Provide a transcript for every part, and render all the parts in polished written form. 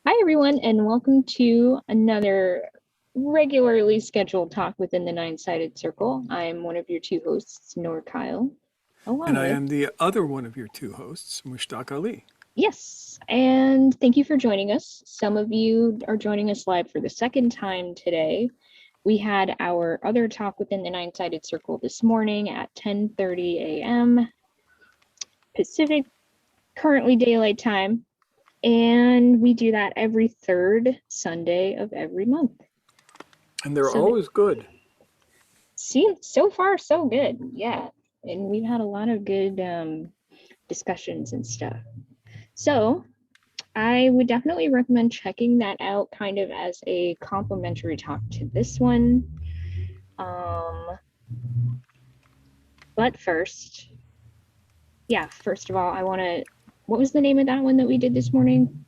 Hi, everyone, and welcome to another regularly scheduled talk within the Nine-Sided Circle. I'm one of your two hosts, Noor Kyle, And along I with, am the other one of your two hosts, Mushtaq Ali. yes, and thank you for joining us. Some of you are joining us live for the second time today. We had our other talk within the Nine-Sided Circle this morning at 10:30 a.m. Pacific, currently daylight time, and we do that every third Sunday of every month. And they're So always good. see, so far so good. Yeah. And we've had a lot of good discussions and stuff. So I would definitely recommend checking that out kind of as a complimentary talk to this one. Um, but first, first of all, I want to, what was the name of that one that we did this morning?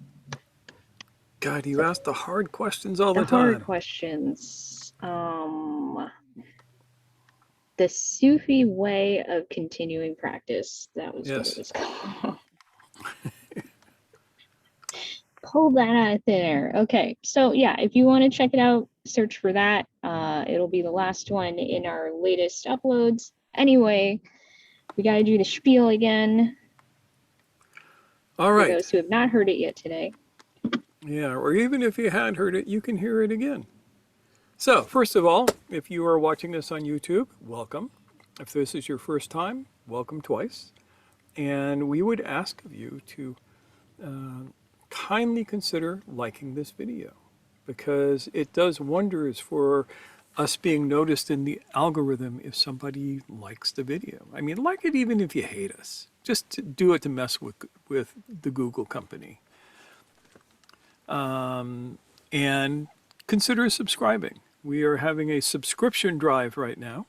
God, you ask the hard questions all The the hard time. questions. The Sufi way of continuing practice. That was what it Yes. was called. Pull that out of thin air. Okay, so yeah, if you want to check it out, search for that. It'll be the last one in our latest uploads. Anyway, we got to do the spiel again All for right. those who have not heard it yet today. Yeah, or even if you had heard it, you can hear it again. So, first of all, if you are watching this on YouTube, welcome. If this is your first time, welcome twice. And we would ask of you to kindly consider liking this video because it does wonders for us being noticed in the algorithm if somebody likes the video. I mean, like it even if you hate us. Just to do it to mess with the Google company. And consider subscribing. We are having a subscription drive right now.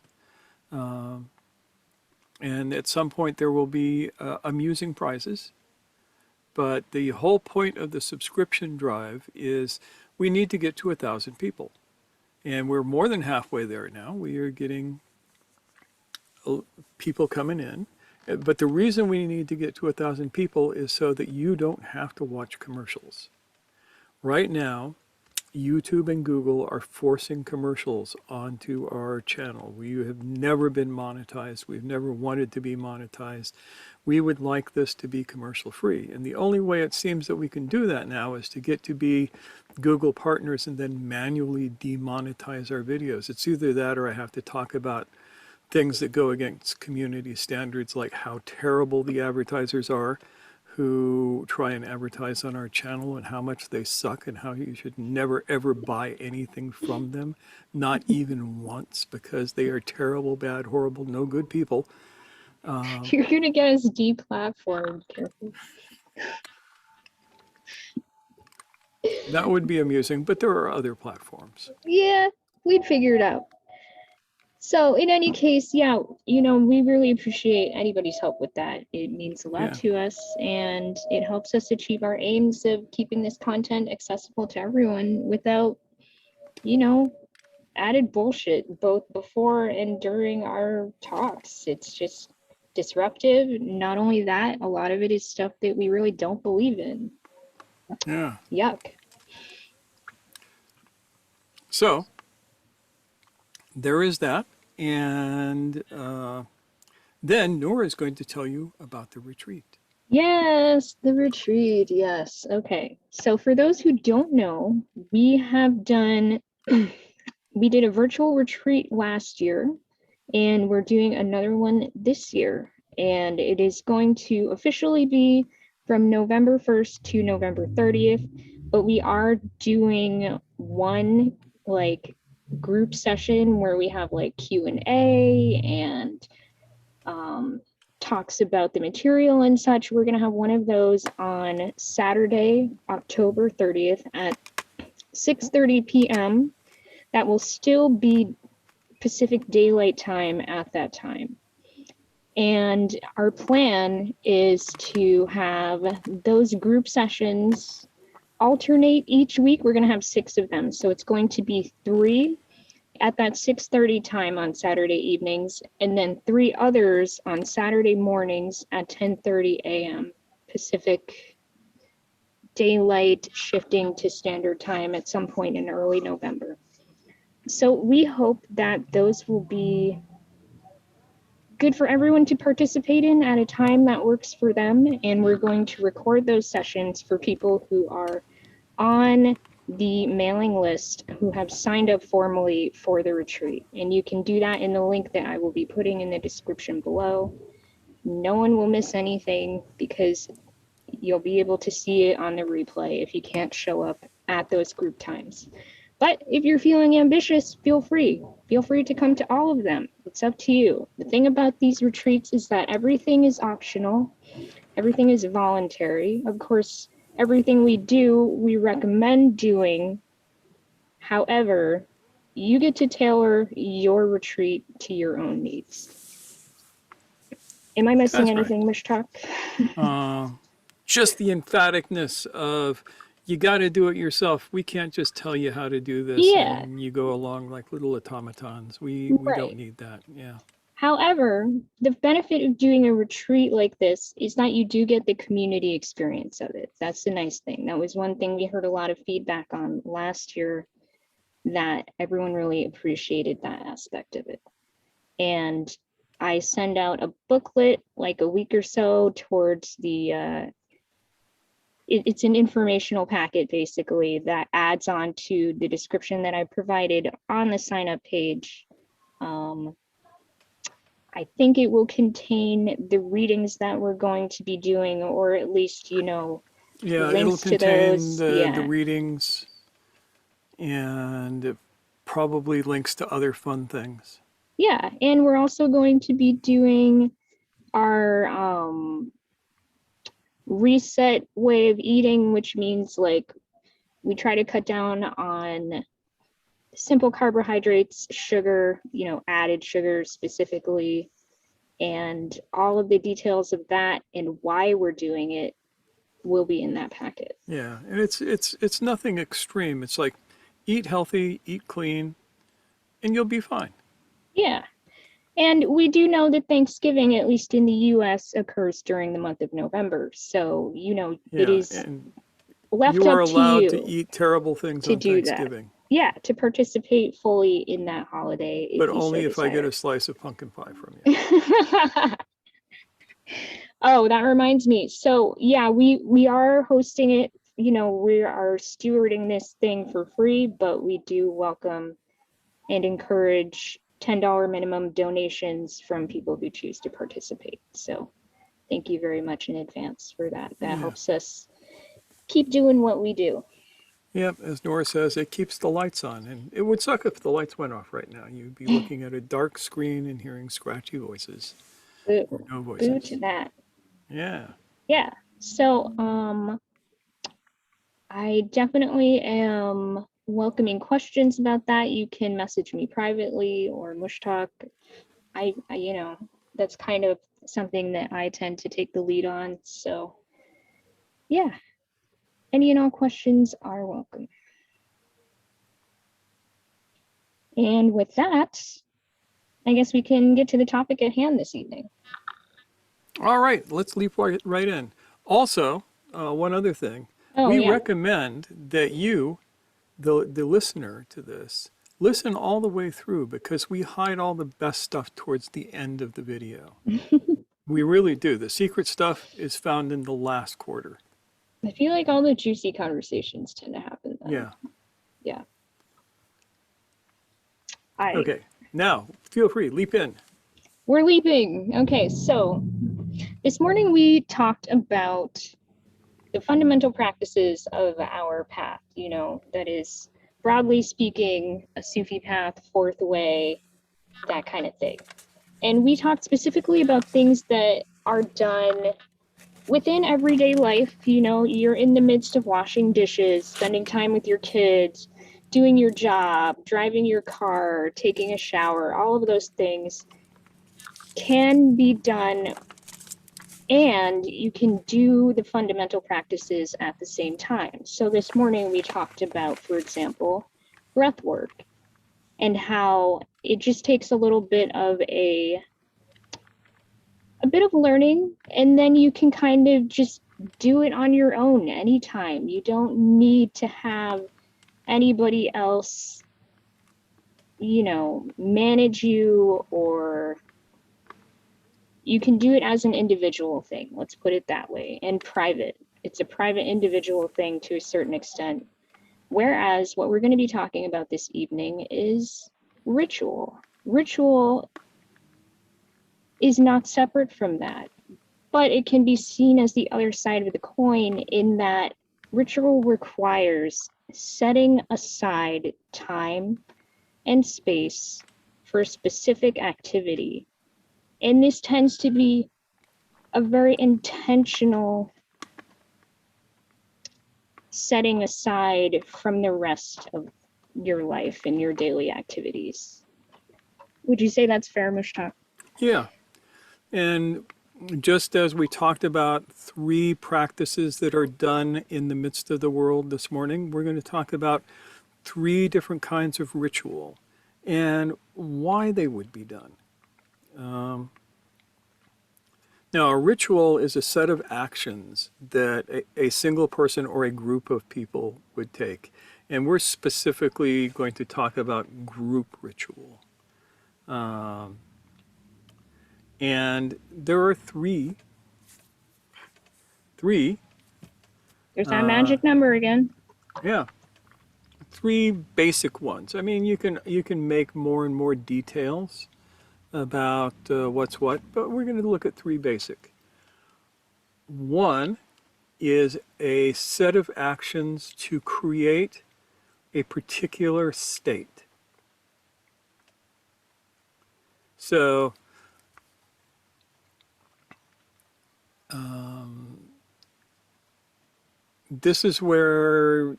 And at some point there will be amusing prizes. But the whole point of the subscription drive is we need to get to 1,000 people. And we're more than halfway there now. We are getting people coming in. But the reason we need to get to 1,000 people is so that you don't have to watch commercials. Right now, YouTube and Google are forcing commercials onto our channel. We have never been monetized. We've never wanted to be monetized. We would like this to be commercial free. And the only way it seems that we can do that now is to get to be Google partners and then manually demonetize our videos. It's either that or I have to talk about things that go against community standards, like how terrible the advertisers are who try and advertise on our channel and how much they suck and how you should never ever buy anything from them, not even once, because they are terrible, bad, horrible, no good people. You're gonna get us deplatformed. Careful. That would be amusing, but there are other platforms. Yeah, we'd figure it out. So in any case, yeah, we really appreciate anybody's help with that. It means a lot Yeah. to us, and it helps us achieve our aims of keeping this content accessible to everyone without, you know, added bullshit, both before and during our talks. It's just disruptive. Not only that, a lot of it is stuff that we really don't believe in. Yeah. Yuck. So there is that. And then Nora is going to tell you about the retreat. Yes, the retreat. Yes. Okay. So for those who don't know, we have done we did a virtual retreat last year, and we're doing another one this year. And it is going to officially be from November 1st to November 30th, but we are doing one like group session where we have like Q&A and talks about the material and such. We're going to have one of those on Saturday, October 30th at 6:30 p.m. That will still be Pacific Daylight Time at that time. And our plan is to have those group sessions alternate each week. We're going to have 6 of them. So it's going to be 3 at that 6:30 time on Saturday evenings, and then 3 others on Saturday mornings at 10:30 a.m. Pacific daylight shifting to standard time at some point in early November. So we hope that those will be good for everyone to participate in at a time that works for them. And we're going to record those sessions for people who are on the mailing list who have signed up formally for the retreat. And you can do that in the link that I will be putting in the description below. No one will miss anything because you'll be able to see it on the replay if you can't show up at those group times. But if you're feeling ambitious, feel free. Feel free to come to all of them. It's up to you. The thing about these retreats is that everything is optional. Everything is voluntary. Of course, everything we do, we recommend doing. However, you get to tailor your retreat to your own needs. Am I missing That's anything, Mishtak? Just the emphaticness of you got to do it yourself. We can't just tell you how to do this Yeah. and you go along like little automatons. We Right. don't need that. Yeah. However, the benefit of doing a retreat like this is that you do get the community experience of it. That's the nice thing. That was one thing we heard a lot of feedback on last year, that everyone really appreciated that aspect of it. And I send out a booklet like a week or so towards the, it's an informational packet basically that adds on to the description that I provided on the sign up page. I think it will contain the readings that we're going to be doing, or at least, you know, Yeah, links it'll to contain those. the readings and it probably links to other fun things. Yeah, and we're also going to be doing our reset way of eating, which means like we try to cut down on simple carbohydrates, sugar, you know, added sugar specifically, and all of the details of that and why we're doing it will be in that packet. Yeah, and it's nothing extreme. It's like eat healthy, eat clean, and you'll be fine. Yeah. And we do know that Thanksgiving, at least in the US, occurs during the month of November. So, you know, it Yeah, is and left you are up to allowed to you eat terrible things to on do that. Thanksgiving, Yeah, to participate fully in that holiday if but you only so if I get desire. a slice of pumpkin pie from you. Oh, that reminds me. So yeah, we are hosting it. You know, we are stewarding this thing for free, but we do welcome and encourage $10 minimum donations from people who choose to participate. So thank you very much in advance for that. That Yeah. helps us keep doing what we do. Yep, as Nora says, it keeps the lights on. And it would suck if the lights went off right now. You'd be looking at a dark screen and hearing scratchy voices Boo, or no boo voices. to that. Yeah. Yeah. So I definitely am welcoming questions about that. You can message me privately or Mushtalk. I you know, that's kind of something that I tend to take the lead on. So yeah, any and all questions are welcome. And with that, I guess we can get to the topic at hand this evening. All right, let's leap right in. Also, one other thing. Oh, We yeah. recommend that you, the listener to this, listen all the way through because we hide all the best stuff towards the end of the video. We really do. The secret stuff is found in the last quarter. I feel like all the juicy conversations tend to happen then. Yeah. Yeah. Okay, now feel free, leap in. We're leaping. Okay, so this morning we talked about the fundamental practices of our path, you know, that is, broadly speaking, a Sufi path, fourth way, that kind of thing. And we talked specifically about things that are done within everyday life. You know, you're in the midst of washing dishes, spending time with your kids, doing your job, driving your car, taking a shower, all of those things can be done, and you can do the fundamental practices at the same time. So this morning we talked about, for example, breath work and how it just takes a little bit of a bit of learning, and then you can kind of just do it on your own anytime. You don't need to have anybody else, manage you, or you can do it as an individual thing. Let's put it that way. And private. It's a private individual thing to a certain extent. Whereas what we're going to be talking about this evening is ritual. Ritual is not separate from that, but it can be seen as the other side of the coin in that ritual requires setting aside time and space for a specific activity. And this tends to be a very intentional setting aside from the rest of your life and your daily activities. Would you say that's fair, Mushtaq? Yeah. And just as we talked about 3 practices that are done in the midst of the world this morning, we're going to talk about 3 different kinds of ritual and why they would be done. Now, a ritual is a set of actions that a single person or a group of people would take. And we're specifically going to talk about group ritual. And there are three. There's that magic number again. Yeah, 3 basic ones. I mean, you can make more and more details about what's what, but we're going to look at 3 basic. One is a set of actions to create a particular state. So, this is where,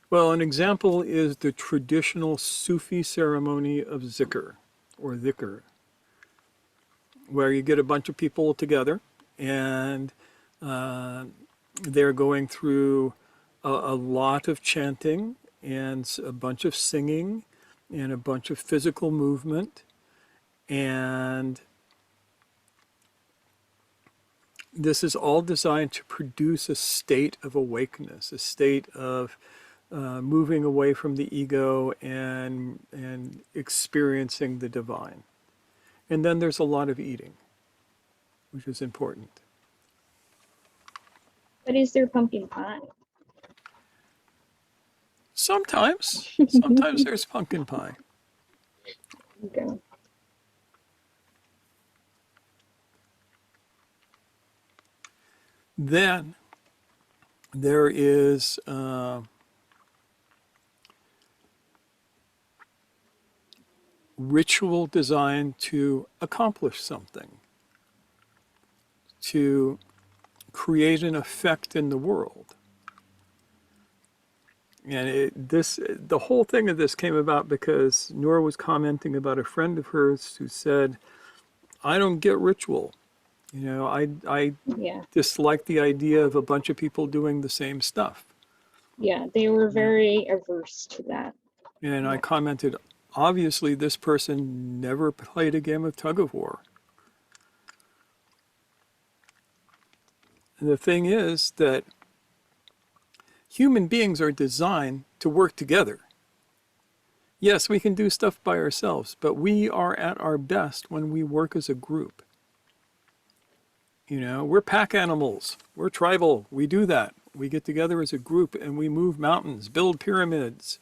well, an example is the traditional Sufi ceremony of zikr, or dhikr, where you get a bunch of people together and they're going through a lot of chanting and a bunch of singing and a bunch of physical movement. And this is all designed to produce a state of awakeness, a state of moving away from the ego and experiencing the divine. And then there's a lot of eating, which is important. But is there pumpkin pie? Sometimes there's pumpkin pie. Okay. Then there is ritual designed to accomplish something, to create an effect in the world. And the whole thing of this came about because Nora was commenting about a friend of hers who said, I don't get ritual. I dislike the idea of a bunch of people doing the same stuff. Yeah, they were very averse to that. And I commented, obviously this person never played a game of tug of war. And the thing is that human beings are designed to work together. Yes, we can do stuff by ourselves, but we are at our best when we work as a group. We're pack animals. We're tribal. We do that. We get together as a group and we move mountains, build pyramids,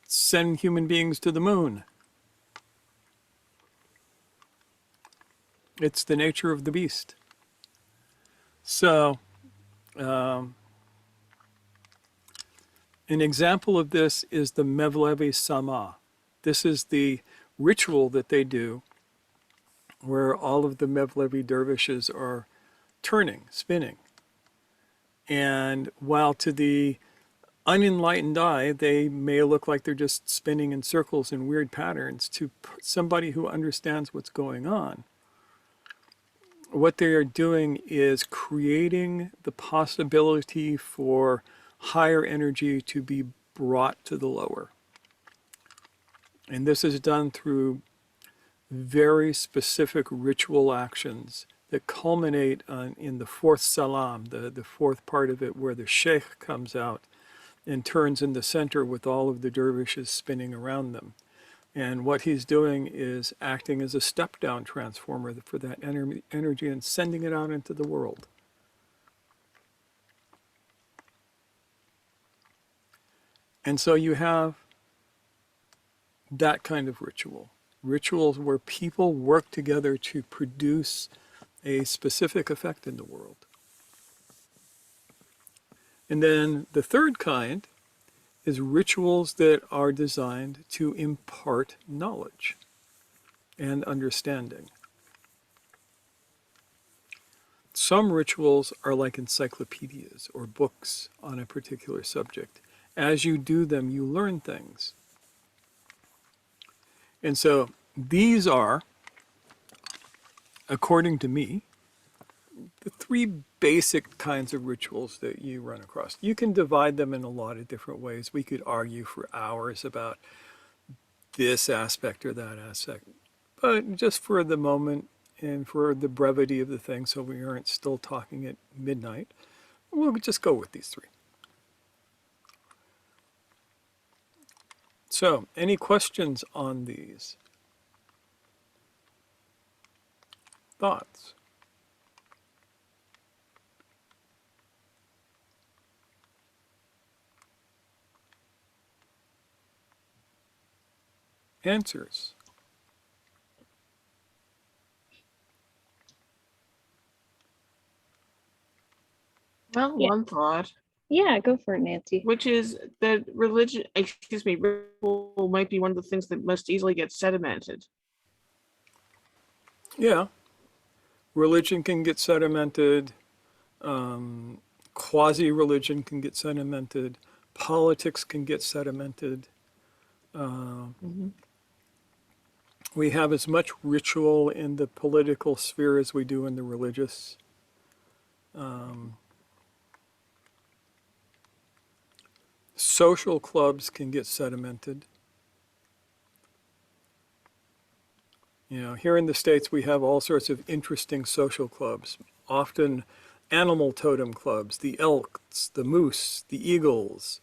send human beings to the moon. It's the nature of the beast. So, an example of this is the Mev Levisama. This is the ritual that they do where all of the Mev Levi dervishes are turning, spinning. And while to the unenlightened eye, they may look like they're just spinning in circles in weird patterns, to somebody who understands what's going on, what they are doing is creating the possibility for higher energy to be brought to the lower. And this is done through very specific ritual actions that culminate in the fourth salam, the fourth part of it, where the sheikh comes out and turns in the center with all of the dervishes spinning around them. And what he's doing is acting as a step-down transformer for that energy and sending it out into the world. And so you have that kind of ritual. Rituals where people work together to produce a specific effect in the world. And then the third kind is rituals that are designed to impart knowledge and understanding. Some rituals are like encyclopedias or books on a particular subject. As you do them, you learn things. And so these are, according to me, the three basic kinds of rituals that you run across. You can divide them in a lot of different ways. We could argue for hours about this aspect or that aspect. But just for the moment and for the brevity of the thing, so we aren't still talking at midnight, we'll just go with these three. So, any questions on these? Thoughts? Answers? Well, Yeah. one thought, Yeah, go for it, Nancy. which is that ritual might be one of the things that most easily gets sedimented. Yeah. Religion can get sedimented. Quasi-religion can get sedimented. Politics can get sedimented. We have as much ritual in the political sphere as we do in the religious. Social clubs can get sedimented. You know, here in the States, we have all sorts of interesting social clubs, often animal totem clubs, the elks, the moose, the eagles,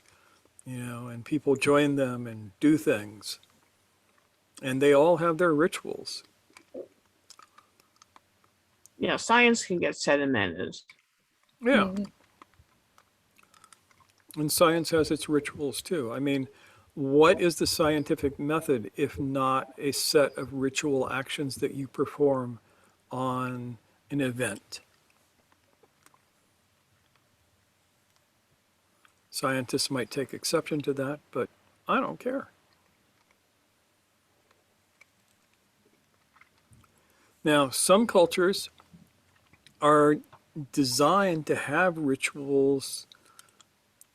you know, and people join them and do things. And they all have their rituals. Yeah, science can get sedimented. Yeah. And science has its rituals too. I mean, what is the scientific method if not a set of ritual actions that you perform on an event? Scientists might take exception to that, but I don't care. Now, some cultures are designed to have rituals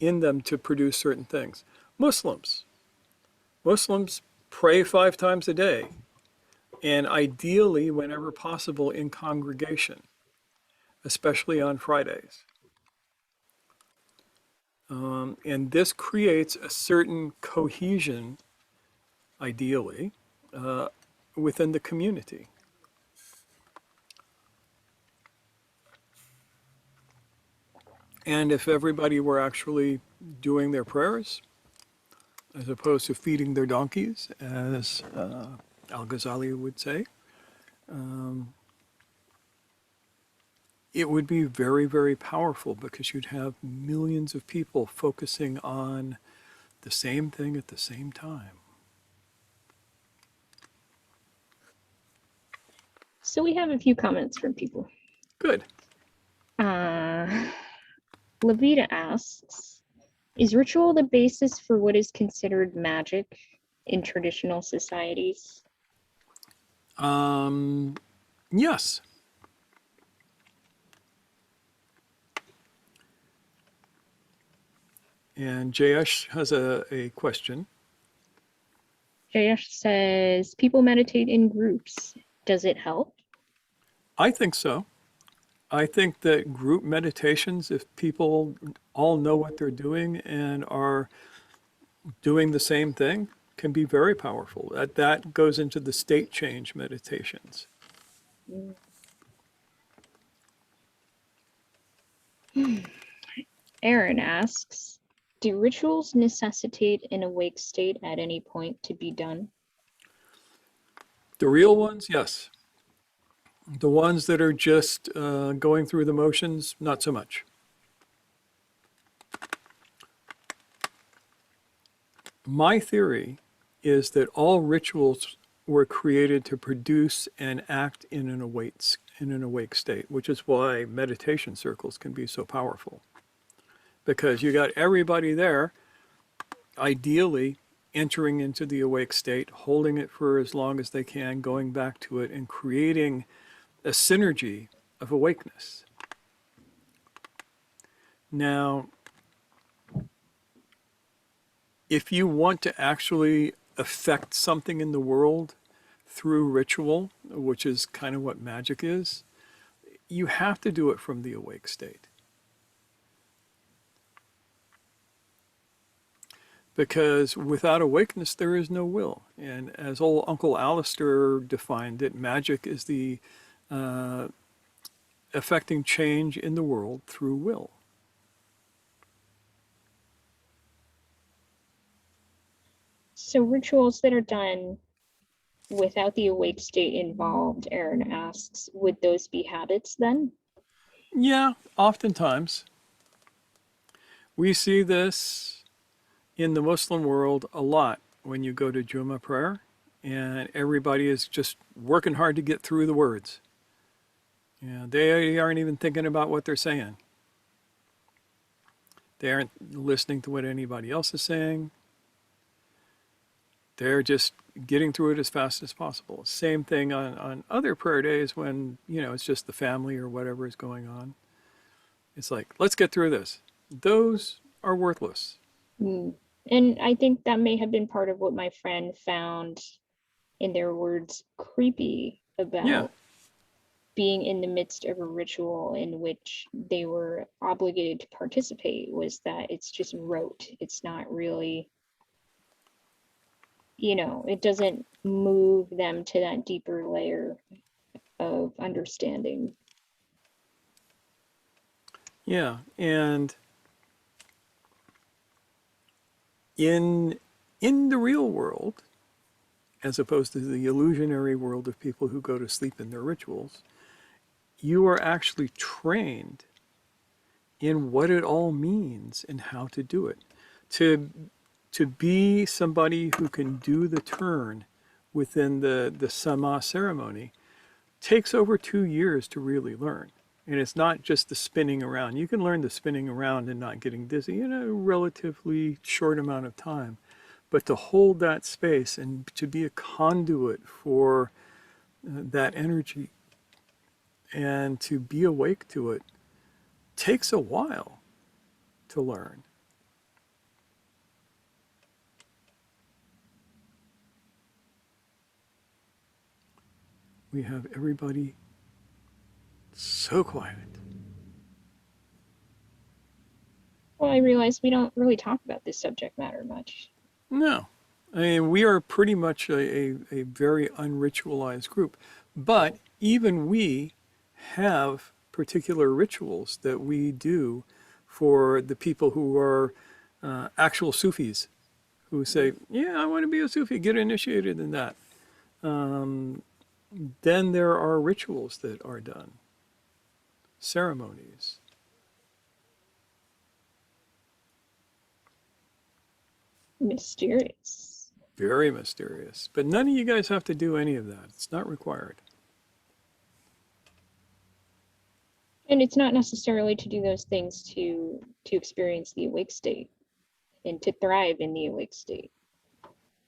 in them to produce certain things. Muslims pray 5 times a day, and ideally, whenever possible, in congregation, especially on Fridays. And this creates a certain cohesion, ideally, within the community. And if everybody were actually doing their prayers, as opposed to feeding their donkeys, as Al-Ghazali would say, it would be very, very powerful because you'd have millions of people focusing on the same thing at the same time. So we have a few comments from people. Good. Levita asks, is ritual the basis for what is considered magic in traditional societies? Yes. And Jayesh has a question. Jayesh says, people meditate in groups. Does it help? I think so. I think that group meditations, if people all know what they're doing and are doing the same thing, can be very powerful. That goes into the state change meditations. Aaron asks, do rituals necessitate an awake state at any point to be done? The real ones, yes. The ones that are just going through the motions, not so much. My theory is that all rituals were created to produce and act in an awake state, which is why meditation circles can be so powerful. Because you got everybody there, ideally entering into the awake state, holding it for as long as they can, going back to it, and creating a synergy of awakeness. Now, if you want to actually affect something in the world through ritual, which is kind of what magic is, you have to do it from the awake state. Because without awakeness, there is no will. And as old Uncle Alistair defined it, magic is the affecting change in the world through will. So rituals that are done without the awake state involved, Aaron asks, would those be habits then? Yeah, oftentimes. We see this in the Muslim world a lot when you go to Jummah prayer and everybody is just working hard to get through the words. Yeah, they aren't even thinking about what they're saying. They aren't listening to what anybody else is saying. They're just getting through it as fast as possible. Same thing on other prayer days when, it's just the family or whatever is going on. It's like, let's get through this. Those are worthless. And I think that may have been part of what my friend found, in their words, creepy about being in the midst of a ritual in which they were obligated to participate, was that it's just rote. It's not really, it doesn't move them to that deeper layer of understanding. Yeah, and in the real world, as opposed to the illusionary world of people who go to sleep in their rituals, you are actually trained in what it all means and how to do it. To be somebody who can do the turn within the Sama ceremony takes over 2 years to really learn. And it's not just the spinning around. You can learn the spinning around and not getting dizzy in a relatively short amount of time. But to hold that space and to be a conduit for that energy and to be awake to it takes a while to learn. We have everybody so quiet. Well, I realize we don't really talk about this subject matter much. No. I mean, we are pretty much a very unritualized group. But even we have particular rituals that we do for the people who are actual Sufis, who say, yeah, I want to be a Sufi, get initiated in that. Then there are rituals that are done, ceremonies. Mysterious. Very mysterious. But none of you guys have to do any of that. It's not required. And it's not necessarily to do those things to experience the awake state and to thrive in the awake state.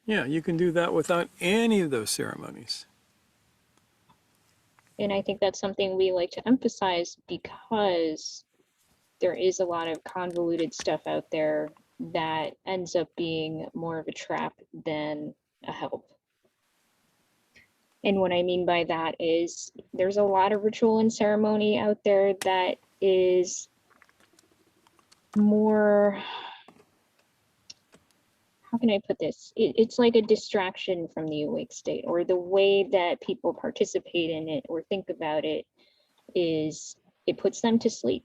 Yeah, you can do that without any of those ceremonies. And I think that's something we like to emphasize because there is a lot of convoluted stuff out there that ends up being more of a trap than a help. And what I mean by that is there's a lot of ritual and ceremony out there that is more, how can I put this? It's like a distraction from the awake state, or the way that people participate in it or think about it is it puts them to sleep.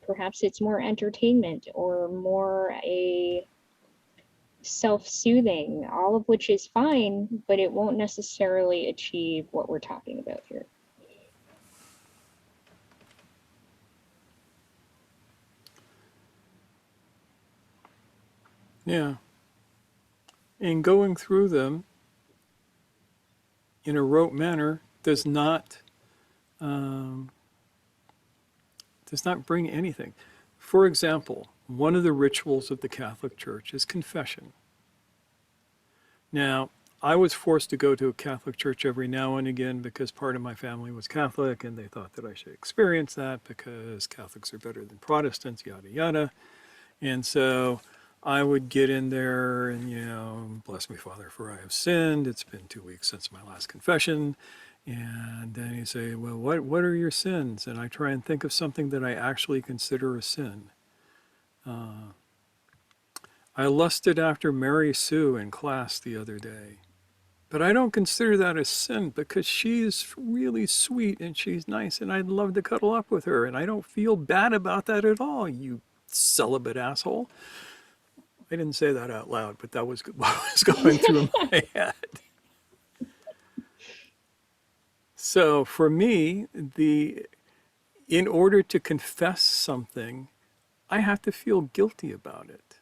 Perhaps it's more entertainment or more a self-soothing, all of which is fine, but it won't necessarily achieve what we're talking about here. Yeah. And going through them in a rote manner does not bring anything. For example, one of the rituals of the Catholic Church is confession. Now, I was forced to go to a Catholic church every now and again because part of my family was Catholic and they thought that I should experience that because Catholics are better than Protestants, yada, yada. And so I would get in there and, you know, bless me, Father, for I have sinned. It's been 2 weeks since my last confession. And then you say, well, what are your sins? And I try and think of something that I actually consider a sin. I lusted after Mary Sue in class the other day. But I don't consider that a sin because she's really sweet and she's nice and I'd love to cuddle up with her. And I don't feel bad about that at all, you celibate asshole. I didn't say that out loud, but that was what was going through my head. So for me, in order to confess something, I have to feel guilty about it.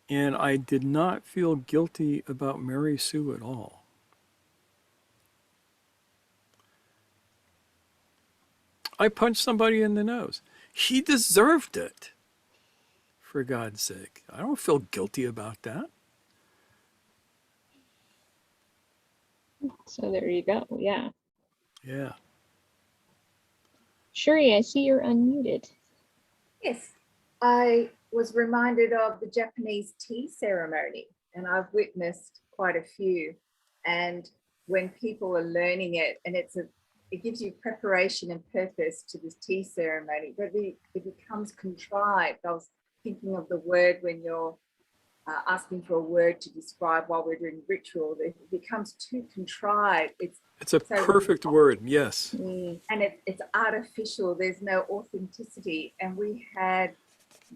And I did not feel guilty about Mary Sue at all. I punched somebody in the nose. He deserved it, for God's sake. I don't feel guilty about that. So there you go. Yeah. Yeah. Shuri, I see you're unmuted. Yes, I was reminded of the Japanese tea ceremony, and I've witnessed quite a few. And when people are learning it, and it gives you preparation and purpose to this tea ceremony, but it becomes contrived. I was thinking of the word when you're asking for a word to describe while we're doing ritual, it becomes too contrived. It's a perfect word, yes. And it's artificial. There's no authenticity. And we had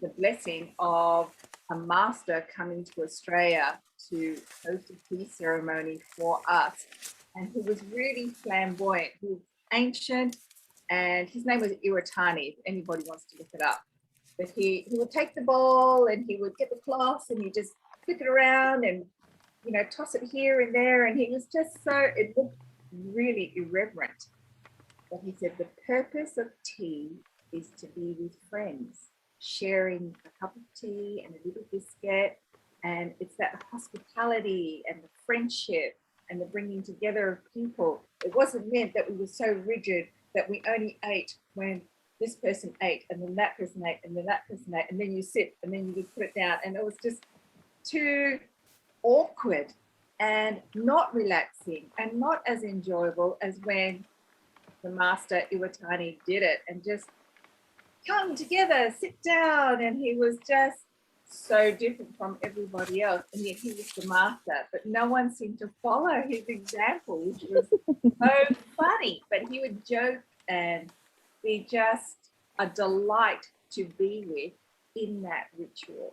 the blessing of a master coming to Australia to host a tea ceremony for us. And he was really flamboyant. He was ancient, and his name was Iwatani, if anybody wants to look it up. But he would take the bowl and he would get the cloth and he just flick it around and, you know, toss it here and there. And he was just it looked really irreverent. But he said the purpose of tea is to be with friends, sharing a cup of tea and a little biscuit. And it's that hospitality and the friendship and the bringing together of people. It wasn't meant that we were so rigid that we only ate when this person ate and then that person ate and then that person ate and then you sit and then you just put it down. And it was just too awkward and not relaxing and not as enjoyable as when the master Iwatani did it and just come together, sit down. And he was just so different from everybody else. And yet he was the master, but no one seemed to follow his example, which was so funny. But he would joke and be just a delight to be with in that ritual.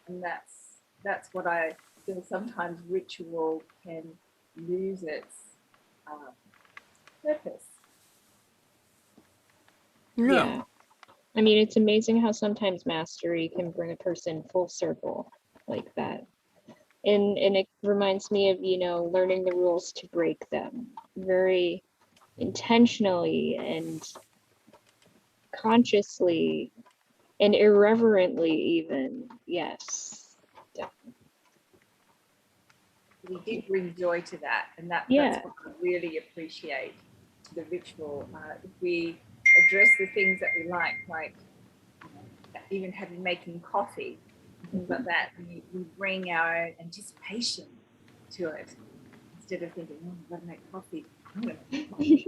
And that's what I feel sometimes ritual can lose its purpose. Yeah. I mean, it's amazing how sometimes mastery can bring a person full circle like that. And it reminds me of, you know, learning the rules to break them very intentionally and consciously and irreverently even. Yes, definitely. We did bring joy to that, and that's what I really appreciate the ritual. If we address the things that we like even making coffee, things like that, we bring our anticipation to it instead of thinking, oh, I'm going to make coffee. I'm going to make coffee.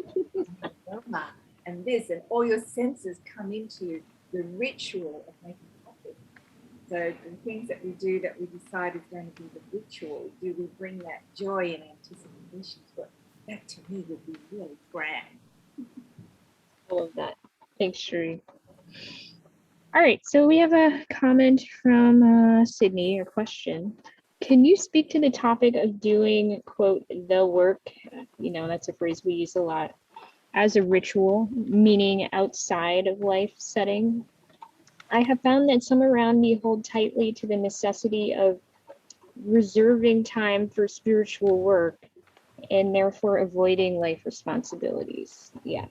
And this, and all your senses come into the ritual of making coffee. So the things that we do that we decide is going to be the ritual, do we bring that joy and anticipation to it? That to me would be really grand. I love that. Thanks, Sheree. All right, so we have a comment from Sydney, or question. Can you speak to the topic of doing, quote, the work? You know, that's a phrase we use a lot, as a ritual, meaning outside of life setting. I have found that some around me hold tightly to the necessity of reserving time for spiritual work and therefore avoiding life responsibilities. Yeah.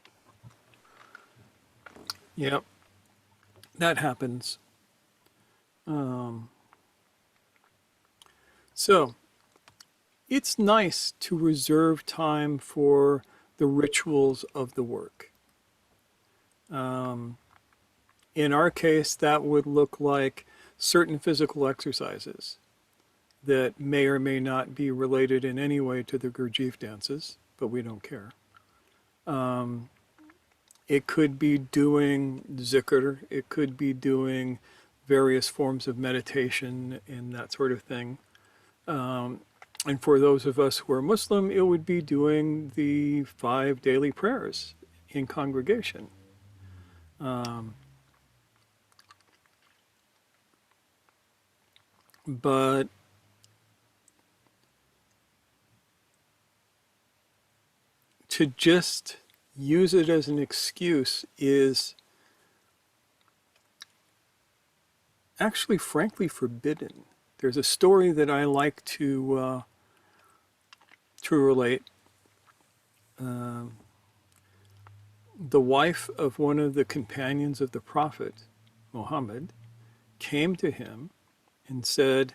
Yep, that happens. So it's nice to reserve time for the rituals of the work. In our case, that would look like certain physical exercises that may or may not be related in any way to the Gurdjieff dances, but we don't care. It could be doing zikr, it could be doing various forms of meditation and that sort of thing. And for those of us who are Muslim, it would be doing the 5 daily prayers in congregation. But to just use it as an excuse is actually, frankly, forbidden. There's a story that I like to relate. The wife of one of the companions of the Prophet, Muhammad, came to him and said,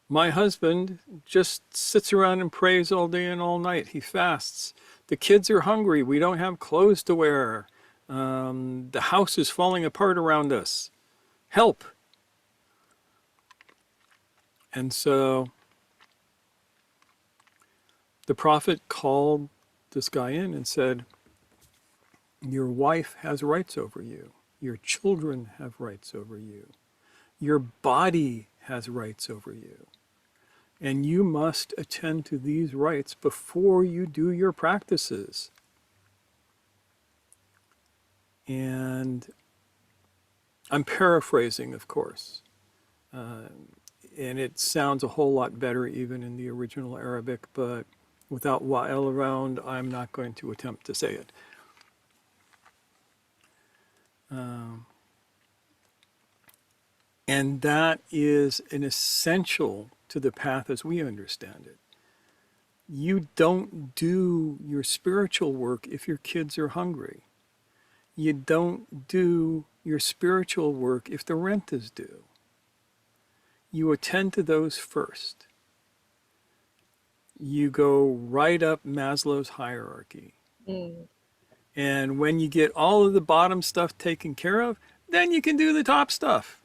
"My husband just sits around and prays all day and all night. He fasts. The kids are hungry. We don't have clothes to wear. The house is falling apart around us. Help." And so the Prophet called this guy in and said, "Your wife has rights over you. Your children have rights over you. Your body has rights over you. And you must attend to these rights before you do your practices." And I'm paraphrasing, of course. And it sounds a whole lot better even in the original Arabic, but without Wa'el around, I'm not going to attempt to say it. And that is an essential to the path as we understand it. You don't do your spiritual work if your kids are hungry. You don't do your spiritual work if the rent is due. You attend to those first. You go right up Maslow's hierarchy. Mm. And when you get all of the bottom stuff taken care of, then you can do the top stuff.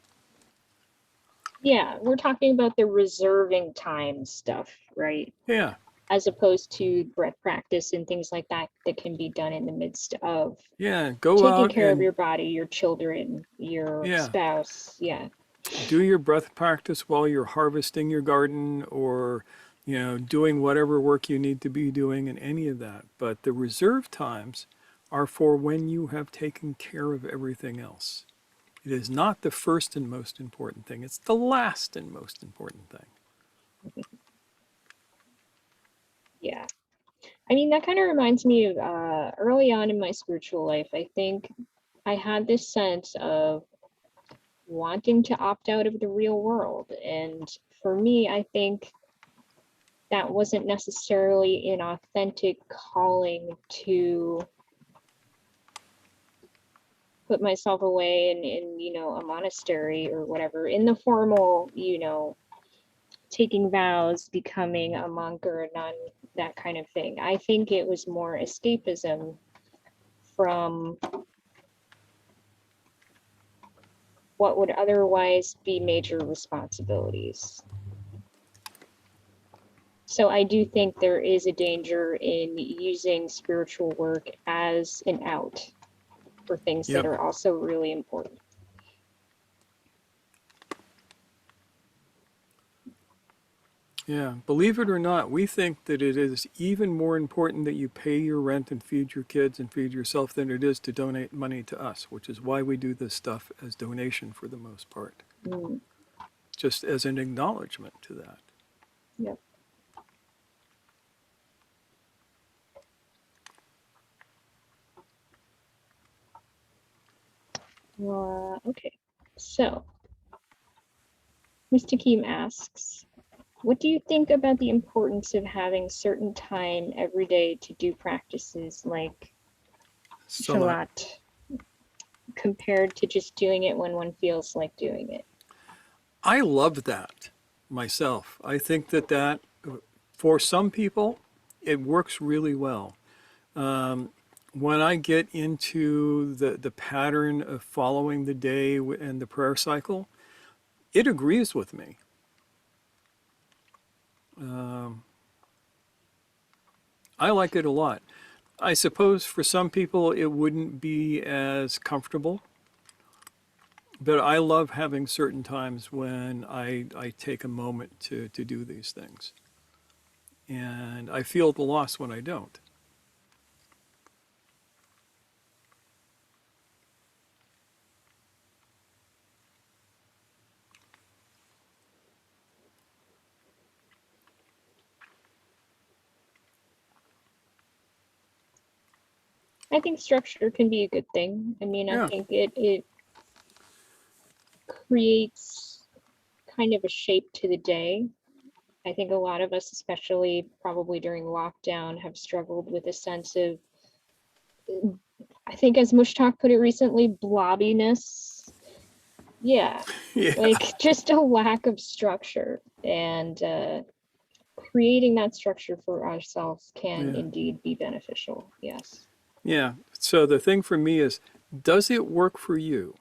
Yeah, we're talking about the reserving time stuff, right? Yeah. As opposed to breath practice and things like that that can be done in the midst of Yeah. Go taking out care of and your body, your children, your spouse. Yeah. do your breath practice while you're harvesting your garden or, doing whatever work you need to be doing in any of that. But the reserve times are for when you have taken care of everything else. It is not the first and most important thing. It's the last and most important thing. Yeah. I mean, that kind of reminds me of early on in my spiritual life. I think I had this sense of wanting to opt out of the real world. And for me, I think that wasn't necessarily an authentic calling to put myself away in a monastery or whatever, in the formal, taking vows, becoming a monk or a nun, that kind of thing. I think it was more escapism from what would otherwise be major responsibilities. So I do think there is a danger in using spiritual work as an out for things that are also really important. Yeah, believe it or not, we think that it is even more important that you pay your rent and feed your kids and feed yourself than it is to donate money to us, which is why we do this stuff as donation for the most part, Mm, just as an acknowledgement to that. yep. Okay, so Mr. Keem asks, what do you think about the importance of having certain time every day to do practices like Salat. Shalat compared to just doing it when one feels like doing it? I love that myself. I think that for some people, it works really well. When I get into the pattern of following the day and the prayer cycle, it agrees with me. I like it a lot. I suppose for some people it wouldn't be as comfortable, but I love having certain times when I take a moment to do these things. And I feel the loss when I don't. I think structure can be a good thing. I mean, I Yeah. think it creates kind of a shape to the day. I think a lot of us, especially probably during lockdown, have struggled with a sense of, I think as Mushtak put it recently, blobbiness. Yeah, Yeah. like just a lack of structure. And creating that structure for ourselves can Yeah. indeed be beneficial. Yes. Yeah. So the thing for me is, does it work for you?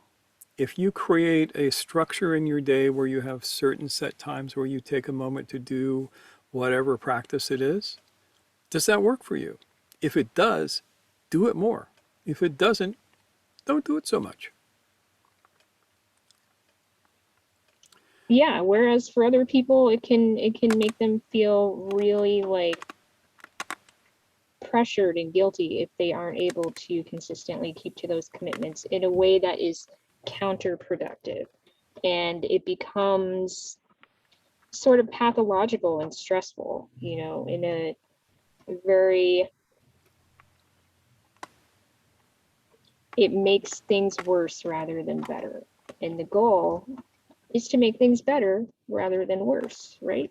If you create a structure in your day where you have certain set times where you take a moment to do whatever practice it is, does that work for you? If it does, do it more. If it doesn't, don't do it so much. Yeah, whereas for other people it can make them feel really like pressured and guilty if they aren't able to consistently keep to those commitments in a way that is counterproductive, and it becomes sort of pathological and stressful, you know, in a very, it makes things worse rather than better, and the goal is to make things better rather than worse, right?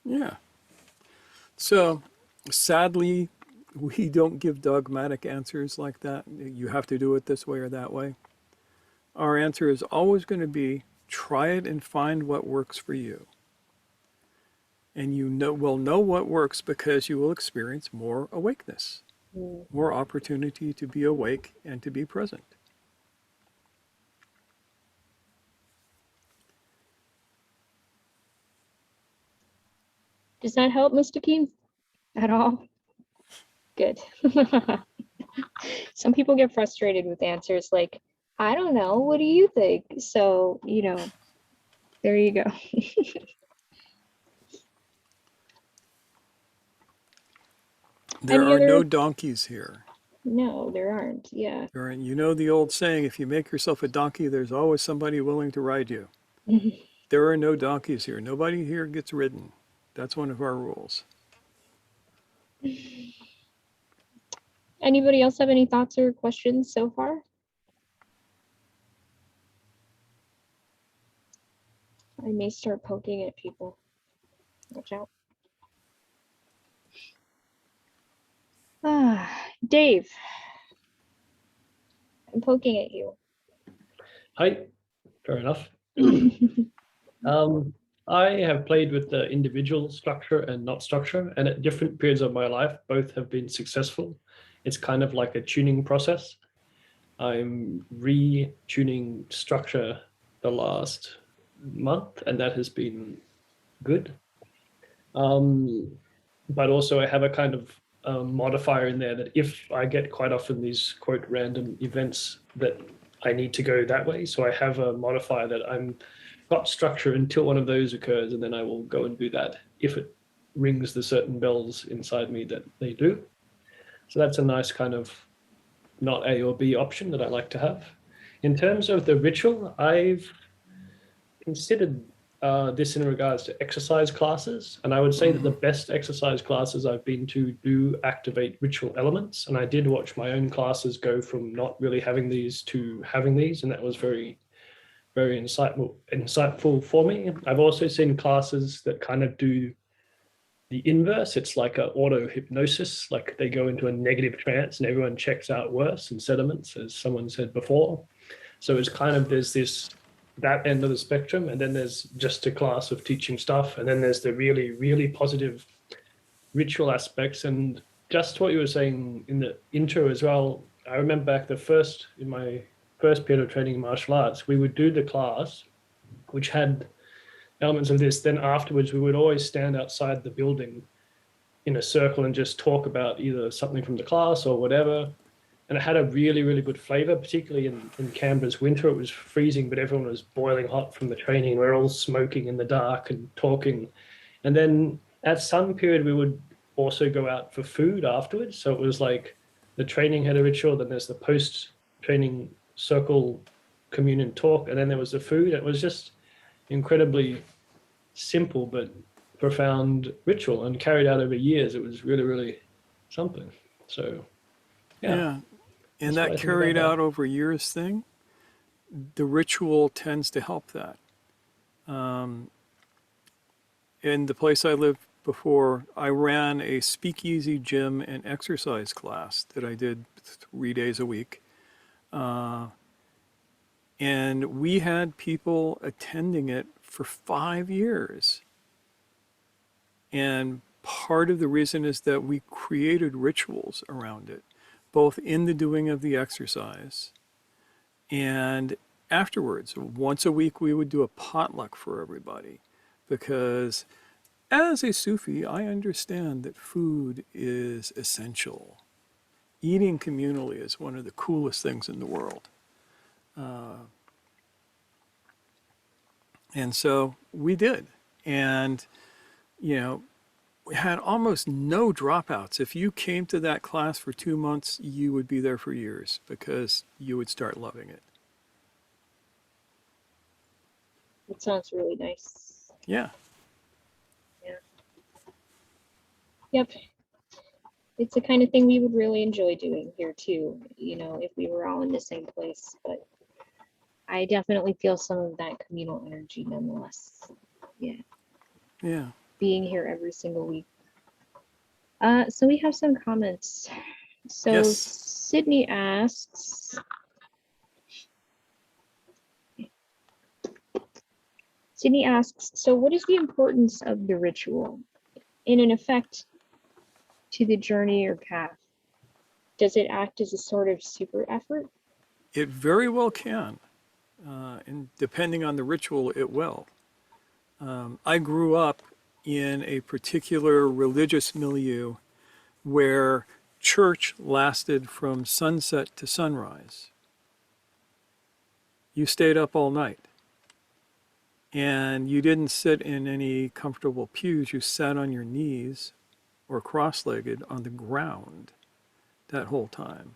Yeah. So sadly, we don't give dogmatic answers like that. You have to do it this way or that way. Our answer is always going to be try it and find what works for you. And you will know what works because you will experience more awakeness, Mm. more opportunity to be awake and to be present. Does that help, Mr. Keene? At all? Good. Some people get frustrated with answers like, I don't know, what do you think? So, you know, there you go. There Any are other? no donkeys here. No, there aren't. Yeah. You know the old saying, if you make yourself a donkey, there's always somebody willing to ride you. There are no donkeys here. Nobody here gets ridden. That's one of our rules. Anybody else have any thoughts or questions so far? I may start poking at people. Watch out. Dave, I'm poking at you. Hi, fair enough. I have played with the individual structure and not structure, and at different periods of my life, both have been successful. It's kind of like a tuning process. I'm retuning structure the last month, and that has been good. But also I have a kind of modifier in there that if I get quite often these quote random events that I need to go that way. So I have a modifier that I'm got structure until one of those occurs, and then I will go and do that if it rings the certain bells inside me that they do. So that's a nice kind of not A or B option that I like to have. In terms of the ritual, I've considered this in regards to exercise classes. And I would say that the best exercise classes I've been to do activate ritual elements. And I did watch my own classes go from not really having these to having these. And that was very, very insightful for me. I've also seen classes that kind of do the inverse. It's like an auto hypnosis, like they go into a negative trance and everyone checks out worse and sediments, as someone said before. So it's kind of, there's this, that end of the spectrum, and then there's just a class of teaching stuff, and then there's the really, really positive ritual aspects. And just what you were saying in the intro as well, I remember back in my first period of training in martial arts, we would do the class, which had elements of this. Then afterwards, we would always stand outside the building in a circle and just talk about either something from the class or whatever. And it had a really, really good flavor, particularly in Canberra's winter. It was freezing, but everyone was boiling hot from the training. We're all smoking in the dark and talking. And then at some period, we would also go out for food afterwards. So it was like the training had a ritual, then there's the post-training circle communion talk, and then there was the food. It was just incredibly simple but profound ritual, and carried out over years. It was really, really something. So yeah. And That's what I that think carried about out over years thing, the ritual tends to help that. In the place I lived before, I ran a speakeasy gym and exercise class that I did 3 days a week. And we had people attending it for 5 years. And part of the reason is that we created rituals around it, both in the doing of the exercise and afterwards. Once a week, we would do a potluck for everybody, because as a Sufi, I understand that food is essential. Eating communally is one of the coolest things in the world. And so we did. And, you know, we had almost no dropouts. If you came to that class for 2 months, you would be there for years because you would start loving it. That sounds really nice. Yeah. Yep. It's the kind of thing we would really enjoy doing here too, you know, if we were all in the same place. But I definitely feel some of that communal energy nonetheless. Yeah. Yeah. Being here every single week. So we have some comments. So Yes. Sydney asks, so what is the importance of the ritual in an effect to the journey or path? Does it act as a sort of super effort? It very well can. And depending on the ritual, it will. I grew up in a particular religious milieu where church lasted from sunset to sunrise. You stayed up all night. And you didn't sit in any comfortable pews. You sat on your knees or cross-legged on the ground that whole time.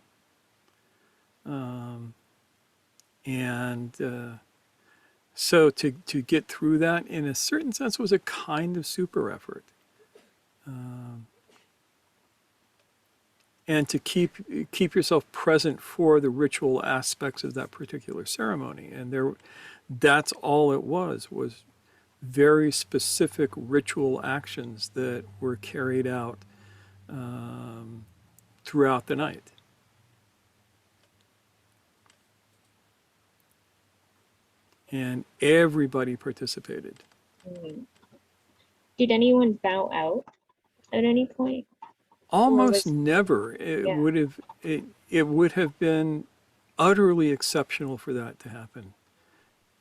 So to get through that, in a certain sense, was a kind of super effort. And to keep yourself present for the ritual aspects of that particular ceremony. And that's all it was very specific ritual actions that were carried out throughout the night. And everybody participated. Did anyone bow out at any point? Almost never. It would have been utterly exceptional for that to happen.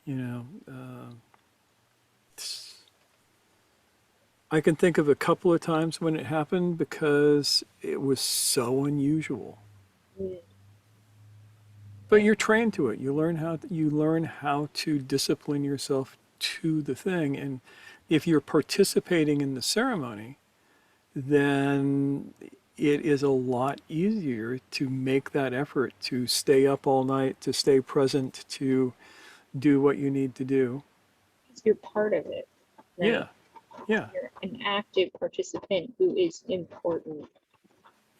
You know, I can think of a couple of times when it happened because it was so unusual. But you're trained to it. You learn how to discipline yourself to the thing, and if you're participating in the ceremony, then it is a lot easier to make that effort to stay up all night, to stay present, to do what you need to do. You're part of it, right? Yeah, yeah, You're an active participant who is important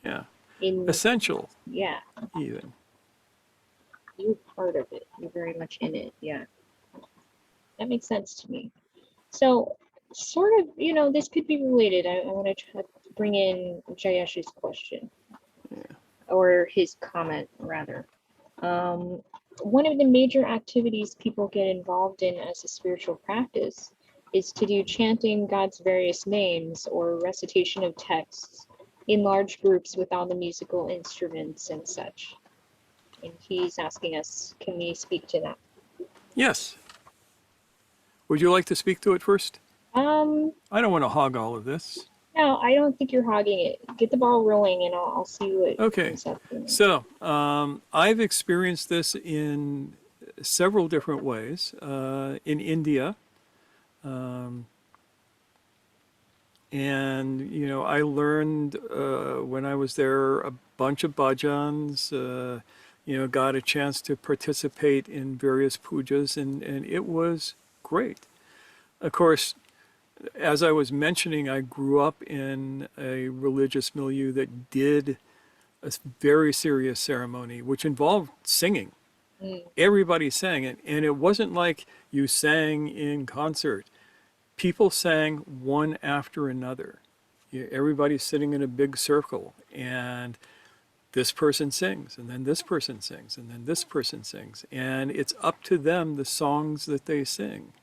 yeah. in, Essential, yeah, even. you're part of it. You're very much in it. Yeah. That makes sense to me. So, sort of, this could be related. I want to try to bring in Jayesh's question, or his comment, rather. One of the major activities people get involved in as a spiritual practice is to do chanting God's various names or recitation of texts in large groups with all the musical instruments and such. And he's asking us, can we speak to that? Yes. Would you like to speak to it first? I don't want to hog all of this. No, I don't think you're hogging it. Get the ball rolling and I'll see what Okay. comes up. So, I've experienced this in several different ways. In India, and I learned when I was there a bunch of bhajans. Got a chance to participate in various pujas, and it was great. Of course, as I was mentioning, I grew up in a religious milieu that did a very serious ceremony, which involved singing. Everybody sang it, and it wasn't like you sang in concert. People sang one after another. Everybody's sitting in a big circle, and this person sings, and then this person sings, and then this person sings. And it's up to them, the songs that they sing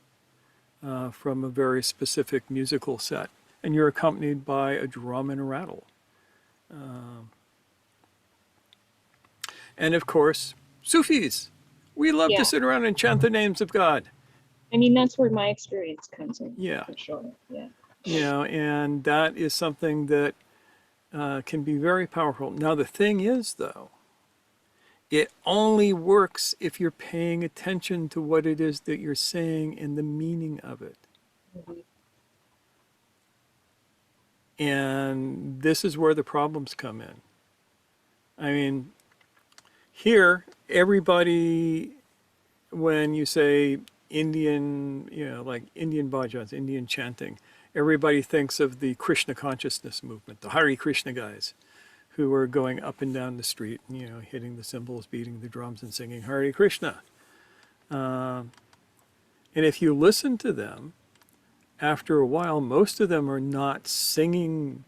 from a very specific musical set. And you're accompanied by a drum and a rattle. And of course, Sufis. We love to sit around and chant the names of God. I mean, that's where my experience comes in. Yeah. For sure. Yeah. And that is something that can be very powerful. Now, the thing is, though, it only works if you're paying attention to what it is that you're saying and the meaning of it. Mm-hmm. And this is where the problems come in. I mean, here, everybody, when you say Indian, like Indian bhajans, Indian chanting, everybody thinks of the Krishna consciousness movement, the Hare Krishna guys, who are going up and down the street, hitting the cymbals, beating the drums, and singing Hare Krishna. And if you listen to them, after a while, most of them are not singing,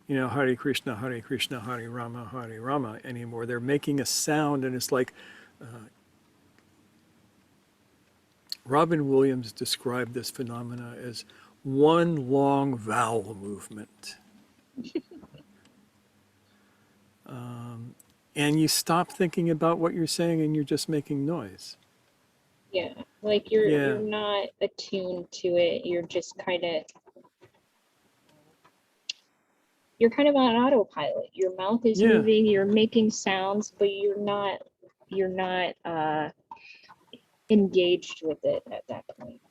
Hare Krishna, Hare Rama anymore. They're making a sound, and it's like Robin Williams described this phenomena as one long vowel movement. And you stop thinking about what you're saying and you're just making noise. Yeah, like you're not attuned to it. You're just kind of on autopilot. Your mouth is moving, you're making sounds, but you're not engaged with it at that point.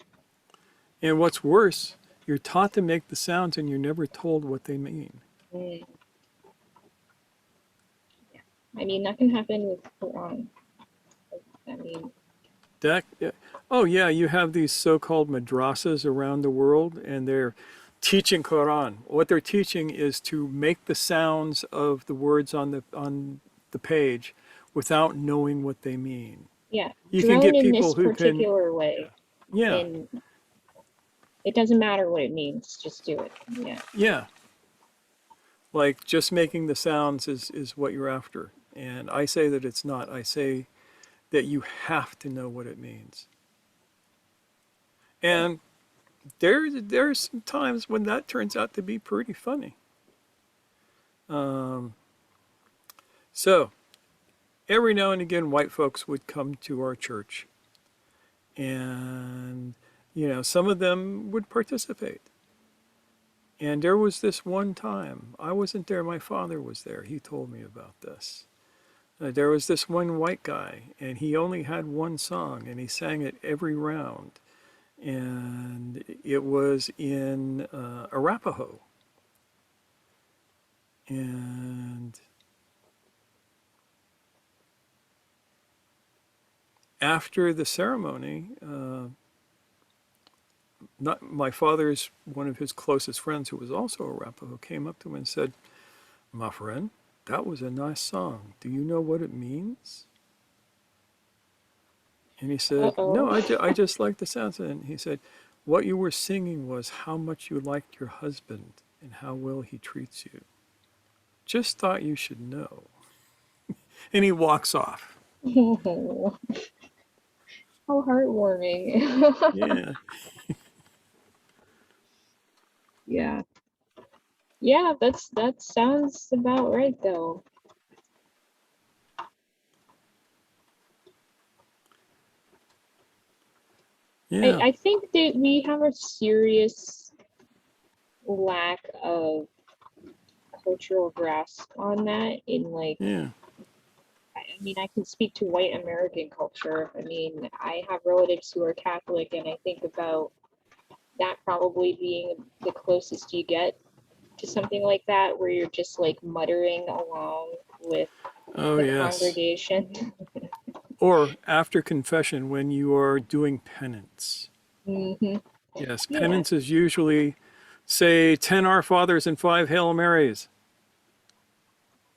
And what's worse, you're taught to make the sounds and you're never told what they mean. Yeah. I mean, that can happen with Quran. I mean, you have these so-called madrasas around the world, and they're teaching Quran. What they're teaching is to make the sounds of the words on the page without knowing what they mean. Yeah, you can get in people this who particular way. Yeah. And it doesn't matter what it means, just do it. Yeah. Yeah. Like just making the sounds is what you're after. And I say that it's not. I say that you have to know what it means. And there's some times when that turns out to be pretty funny. So every now and again, white folks would come to our church, and some of them would participate. And there was this one time, I wasn't there, my father was there, he told me about this. There was this one white guy, and he only had one song, and he sang it every round. and it was in Arapaho. And after the ceremony, my father's, one of his closest friends, who was also Arapaho, came up to him and said, "My friend, that was a nice song. Do you know what it means?" And he said, "No, I just like the sounds." And he said, "What you were singing was how much you liked your husband and how well he treats you. Just thought you should know." And he walks off. Oh, how heartwarming. Yeah. Yeah. Yeah, that sounds about right though. Yeah. I think that we have a serious lack of cultural grasp on that in like, Yeah. I mean, I can speak to white American culture. I mean, I have relatives who are Catholic, and I think about that probably being the closest you get to something like that, where you're just like muttering along with Oh, the yes. congregation. Or after confession when you are doing penance. Hmm. Yes, Yeah. penance is usually say 10 Our Fathers and 5 Hail Marys.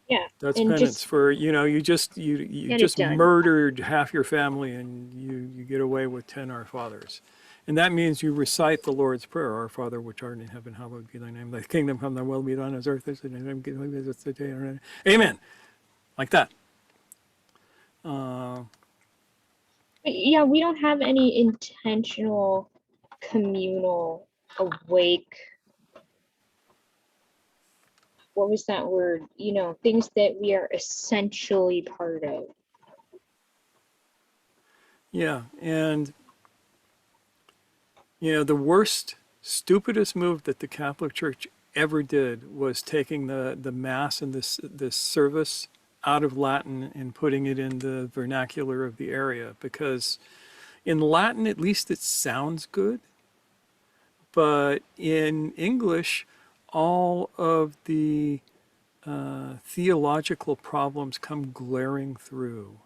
Yeah. That's And penance just for, you just get it done. murdered half your family and you get away with 10 Our Fathers. And that means you recite the Lord's Prayer, Our Father which art in heaven, hallowed be thy name. Thy kingdom come, thy will be done as earth is in heaven. Amen. Like that. But yeah, we don't have any intentional communal awake. What was that word? Things that we are essentially part of. Yeah, and the worst, stupidest move that the Catholic Church ever did was taking the Mass and this service out of Latin and putting it in the vernacular of the area, because in Latin, at least it sounds good, but in English, all of the theological problems come glaring through.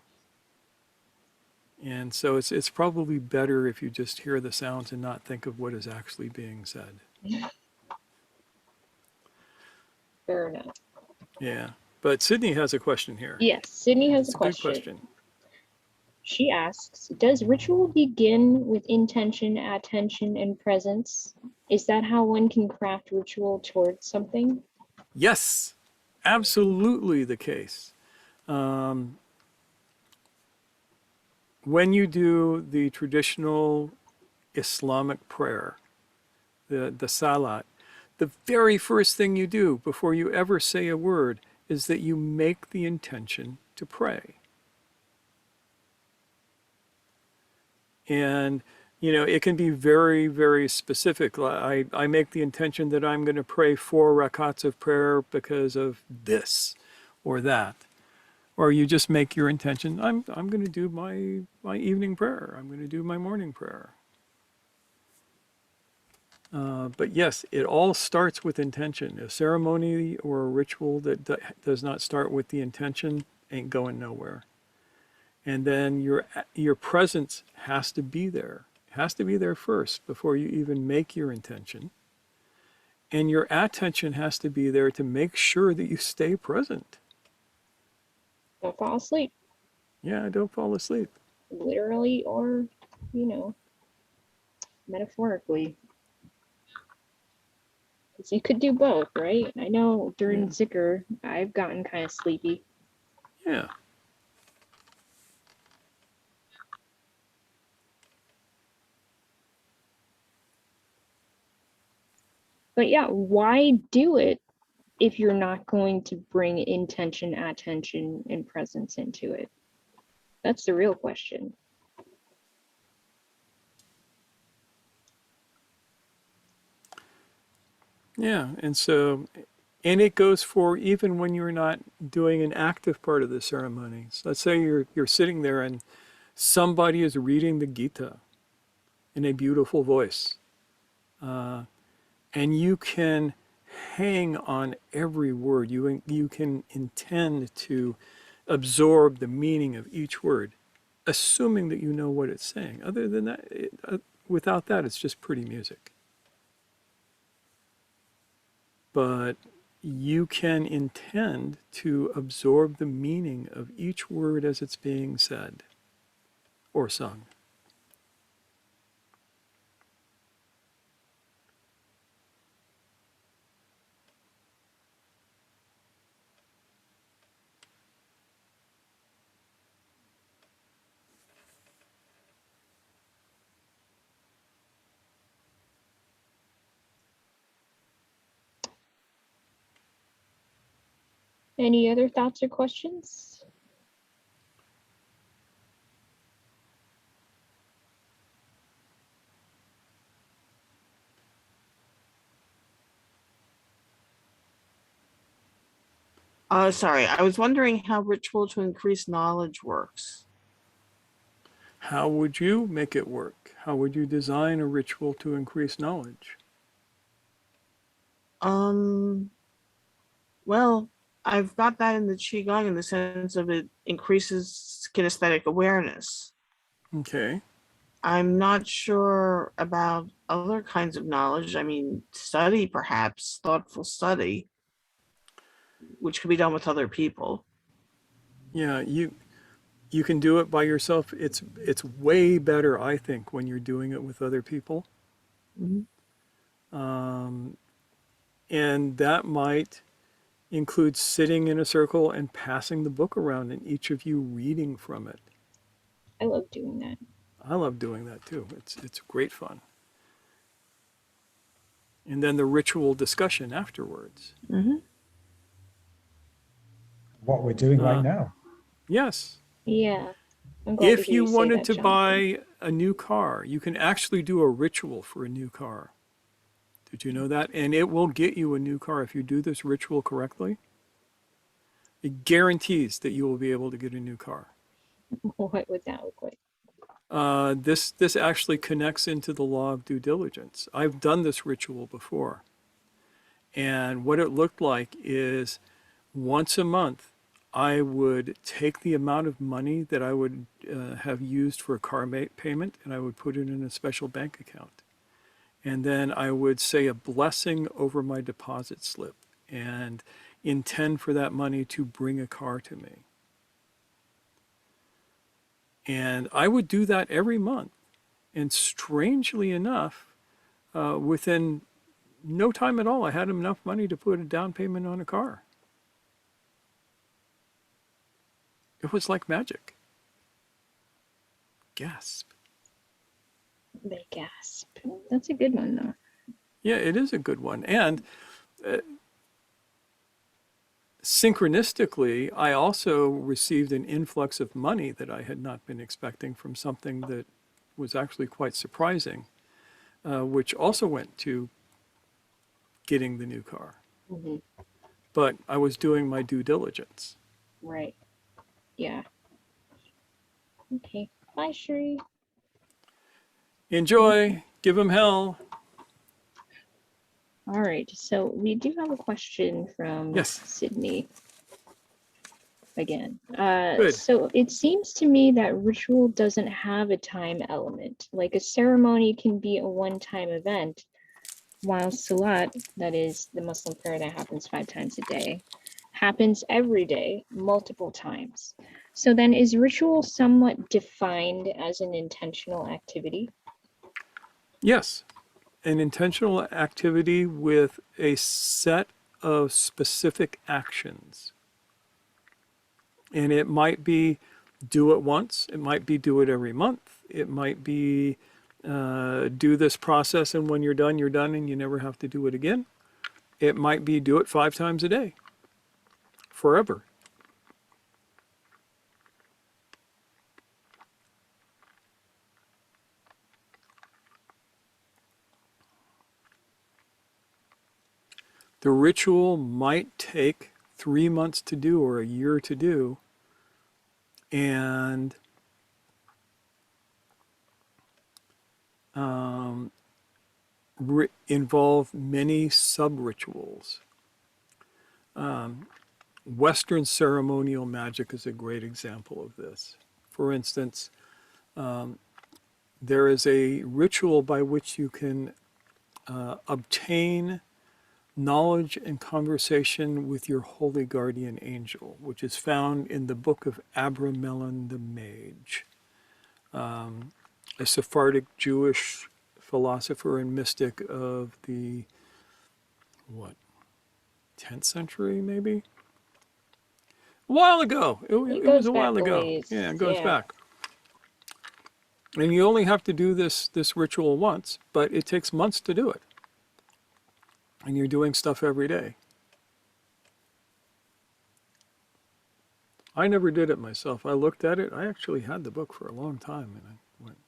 And so it's probably better if you just hear the sounds and not think of what is actually being said. Fair enough. Yeah. But Sydney has a question here. Yes, Sydney has It's a a good question. question. She asks, does ritual begin with intention, attention, and presence? Is that how one can craft ritual towards something? Yes, absolutely the case. When you do the traditional Islamic prayer, the salat, the very first thing you do before you ever say a word is that you make the intention to pray. And, it can be very, very specific. I make the intention that I'm going to pray 4 rakats of prayer because of this or that. Or you just make your intention, I'm going to do my evening prayer. I'm going to do my morning prayer. But yes, it all starts with intention. A ceremony or a ritual that does not start with the intention ain't going nowhere. And then your presence has to be there. It has to be there first before you even make your intention. And your attention has to be there to make sure that you stay present. Don't fall asleep, Yeah, don't fall asleep. literally or, metaphorically. Because you could do both, right? I know during Yeah. Zikr, I've gotten kind of sleepy. Yeah. But yeah, why do it if you're not going to bring intention, attention, and presence into it? That's the real question. Yeah. And it goes for even when you're not doing an active part of the ceremony. So let's say you're sitting there and somebody is reading the Gita in a beautiful voice. And you can hang on every word. You can intend to absorb the meaning of each word, assuming that you know what it's saying. Other than that, without that, it's just pretty music. But you can intend to absorb the meaning of each word as it's being said or sung. Any other thoughts or questions? Sorry, I was wondering how ritual to increase knowledge works. How would you make it work? How would you design a ritual to increase knowledge? Well, I've got that in the Qigong in the sense of it increases kinesthetic awareness. Okay. I'm not sure about other kinds of knowledge. I mean, study, perhaps, thoughtful study, which could be done with other people. Yeah, you can do it by yourself. It's way better, I think, when you're doing it with other people. Mm-hmm. And that might include sitting in a circle and passing the book around and each of you reading from it. I love doing that. I love doing that too. It's great fun. And then the ritual discussion afterwards. Mm-hmm. What we're doing right now. Yes. Yeah. I'm glad to If hear you say wanted that, to Jonathan. buy a new car, you can actually do a ritual for a new car. Did you know that? And it will get you a new car if you do this ritual correctly. It guarantees that you will be able to get a new car. What would that look like? This actually connects into the law of due diligence. I've done this ritual before. And what it looked like is once a month, I would take the amount of money that I would have used for a car payment and I would put it in a special bank account. And then I would say a blessing over my deposit slip and intend for that money to bring a car to me. And I would do that every month. And strangely enough, within no time at all, I had enough money to put a down payment on a car. It was like magic. Gasp. They gasp. That's a good one, though. Yeah, it is a good one. And synchronistically, I also received an influx of money that I had not been expecting from something that was actually quite surprising, which also went to getting the new car. Mm-hmm. But I was doing my due diligence. Right. Yeah. Okay. Bye, Sheree. Enjoy. Give them hell. All right. So we do have a question from Yes. Sydney. Again. Good. So it seems to me that ritual doesn't have a time element. Like a ceremony can be a one-time event, while salat, that is the Muslim prayer that happens 5 times a day, happens every day, multiple times. So then is ritual somewhat defined as an intentional activity? Yes. An intentional activity with a set of specific actions. And it might be do it once. It might be do it every month. It might be do this process and when you're done and you never have to do it again. It might be do it 5 times a day, forever. The ritual might take 3 months to do or a year to do, and involve many sub-rituals. Western ceremonial magic is a great example of this. For instance, there is a ritual by which you can obtain knowledge and conversation with your holy guardian angel, which is found in the book of Abramelin the Mage, a Sephardic Jewish philosopher and mystic of the, 10th century maybe? A while ago. It was a while ago. Yeah, it goes back. And you only have to do this ritual once, but it takes months to do it. And you're doing stuff every day. I never did it myself. I looked at it. I actually had the book for a long time, and I went,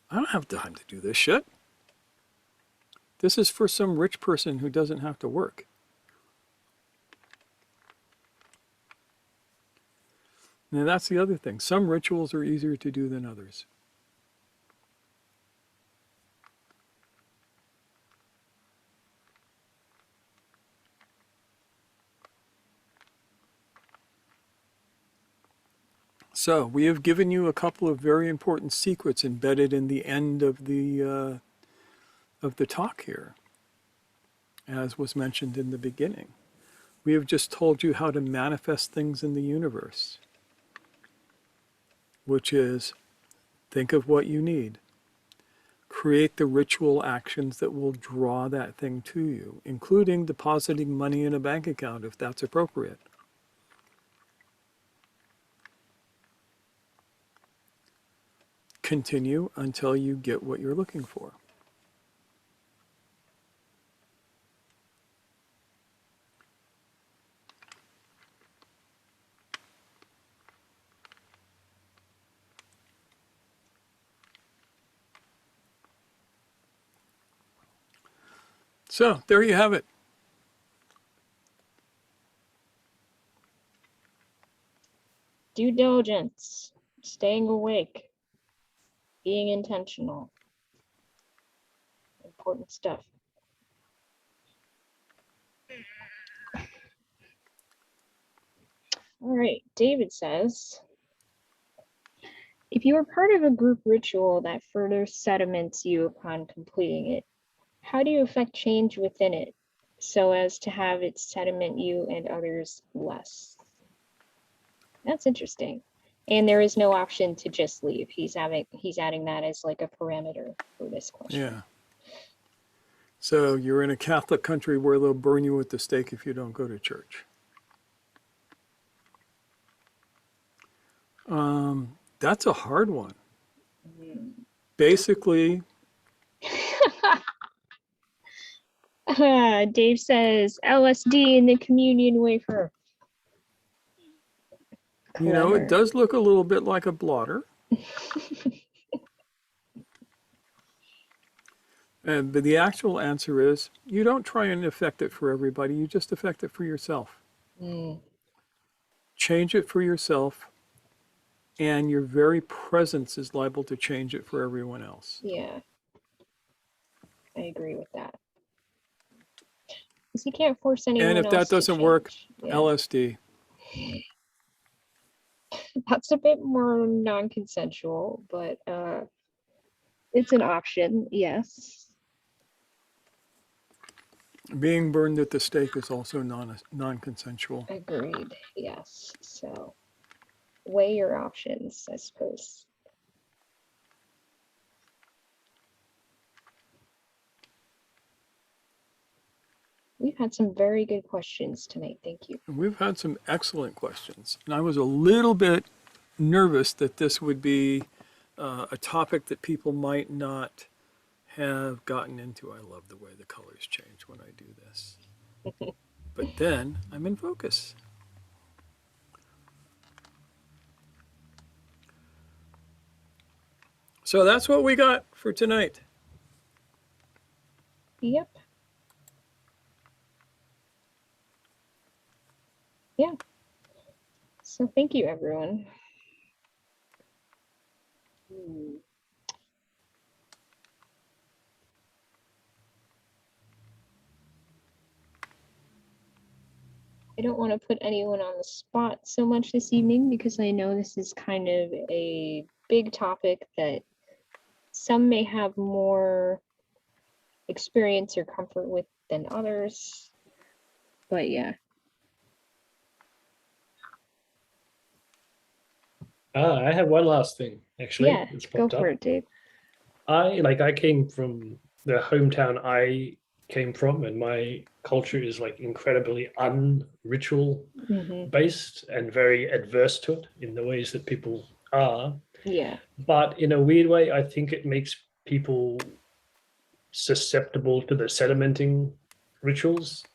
I don't have time to do this shit. This is for some rich person who doesn't have to work. Now that's the other thing. Some rituals are easier to do than others. So we have given you a couple of very important secrets embedded in the end of the talk here, as was mentioned in the beginning. We have just told you how to manifest things in the universe, which is think of what you need. Create the ritual actions that will draw that thing to you, including depositing money in a bank account if that's appropriate. Continue until you get what you're looking for. So there you have it. Due diligence, staying awake, being intentional. Important stuff. All right, David says, if you are part of a group ritual that further sediments you upon completing it, how do you affect change within it so as to have it sediment you and others less? That's interesting. And there is no option to just leave. He's adding that as like a parameter for this question. Yeah. So you're in a Catholic country where they'll burn you at the stake if you don't go to church. That's a hard one. Basically, Dave says LSD in the communion wafer. you know, it does look a little bit like a blotter. But the actual answer is you don't try and affect it for everybody. You just affect it for yourself. Change it for yourself, and your very presence is liable to change it for everyone else. Yeah, I agree with that. Because you can't force anyone else. And if that doesn't work, LSD. That's a bit more non-consensual, but it's an option, yes. Being burned at the stake is also non-consensual. Agreed, yes. So weigh your options, I suppose. We've had some very good questions tonight. Thank you. We've had some excellent questions. And I was a little bit nervous that this would be a topic that people might not have gotten into. I love the way the colors change when I do this. But then I'm in focus. So that's what we got for tonight. Yep. Yeah. So thank you, everyone. I don't want to put anyone on the spot so much this evening because I know this is kind of a big topic that some may have more experience or comfort with than others. But yeah. I have one last thing, actually. Yeah, It's go popped for up. it, Dave. I came from the hometown I came from, and my culture is like incredibly unritual Mm-hmm. based and very adverse to it in the ways that people are. Yeah. But in a weird way, I think it makes people susceptible to the sedimenting rituals.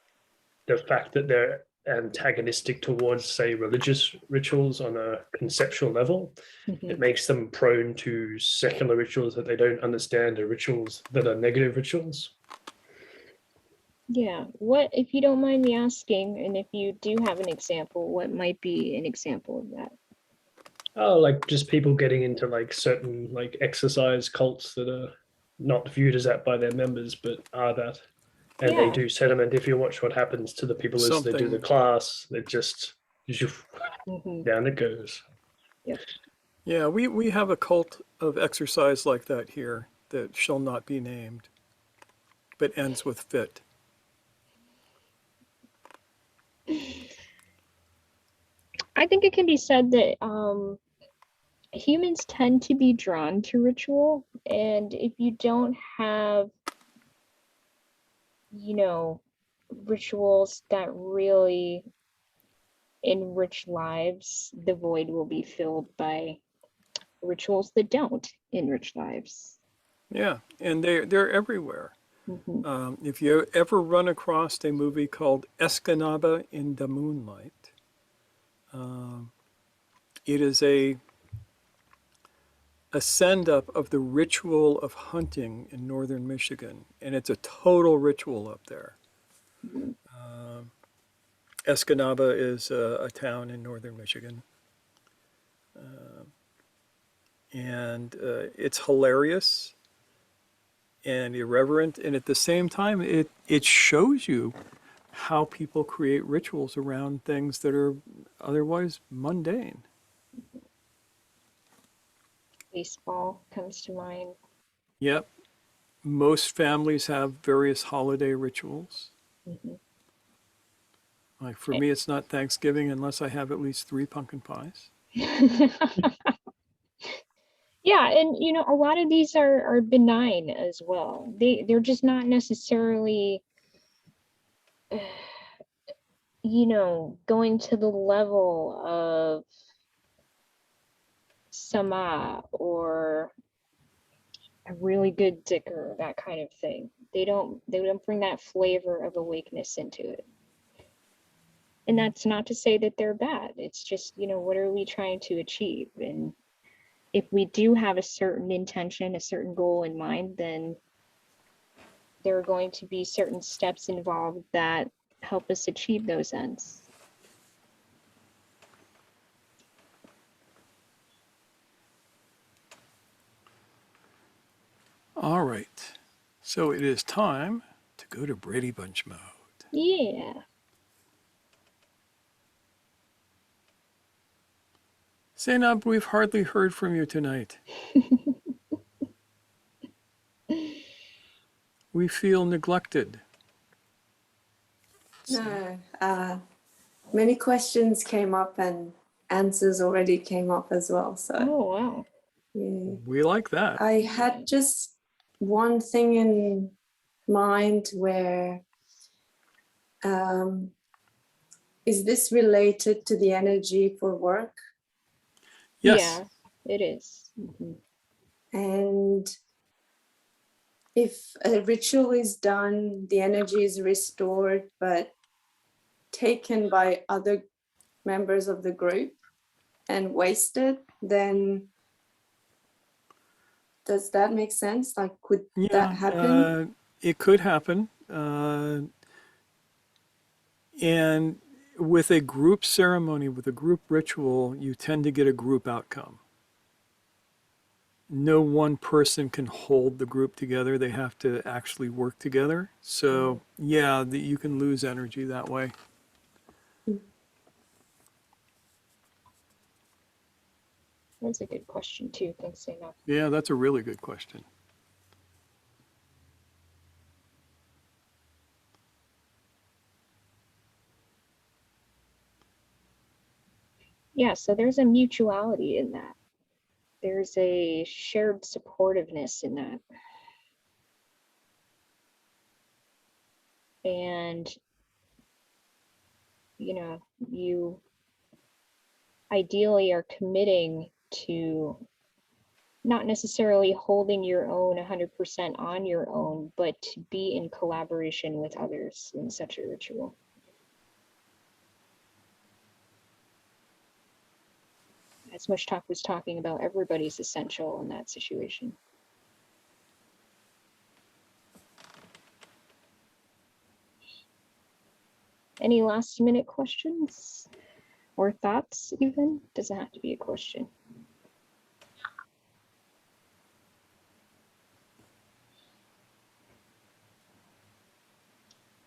The fact that they're antagonistic towards, say, religious rituals on a conceptual level, Mm-hmm. it makes them prone to secular rituals that they don't understand, or rituals that are negative rituals. Yeah. What, if you don't mind me asking, and if you do have an example, what might be an example of that? Oh, like just people getting into like certain like exercise cults that are not viewed as that by their members, but are that. And they Yeah. do sediment. If you watch what happens to the people as they do the Something. class, it just Mm-hmm. down it goes. Yeah, we have a cult of exercise like that here that shall not be named, but ends with fit. I think it can be said that humans tend to be drawn to ritual, and if you don't have, you know, rituals that really enrich lives, the void will be filled by rituals that don't enrich lives. Yeah, and they're everywhere. Mm-hmm. If you ever run across a movie called Escanaba in the Moonlight, it is a send up of the ritual of hunting in northern Michigan, and it's a total ritual up there. Escanaba is a town in northern Michigan, and it's hilarious and irreverent, and at the same time, it shows you how people create rituals around things that are otherwise mundane. Baseball comes to mind. Yep. Most families have various holiday rituals. Mm-hmm. Like for me, it's not Thanksgiving unless I have at least 3 pumpkin pies. Yeah, and you know, a lot of these are benign as well. They're just not necessarily you know, going to the level of sama or a really good dicker, that kind of thing. They don't bring that flavor of awakeness into it. And that's not to say that they're bad. It's just, you know, what are we trying to achieve? And if we do have a certain intention, a certain goal in mind, then there are going to be certain steps involved that help us achieve those ends. All right. So it is time to go to Brady Bunch mode. Yeah. Zainab, we've hardly heard from you tonight. We feel neglected. No, many questions came up and answers already came up as well. So Oh, wow. yeah. We like that. I had just one thing in mind where is this related to the energy for work? Yes. Yeah, it is. Mm-hmm. And if a ritual is done, the energy is restored, but taken by other members of the group and wasted, then does that make sense? Like, could that happen? It could happen. And with a group ceremony, with a group ritual, you tend to get a group outcome. No one person can hold the group together. They have to actually work together. So, yeah, you can lose energy that way. That's a good question too. Thanks, Zainab. Yeah, that's a really good question. Yeah, so there's a mutuality in that. There's a shared supportiveness in that. And, you know, you ideally are committing to not necessarily holding your own 100% on your own, but to be in collaboration with others in such a ritual. As Mushtak was talking about, everybody's essential in that situation. Any last minute questions or thoughts even? Doesn't have to be a question.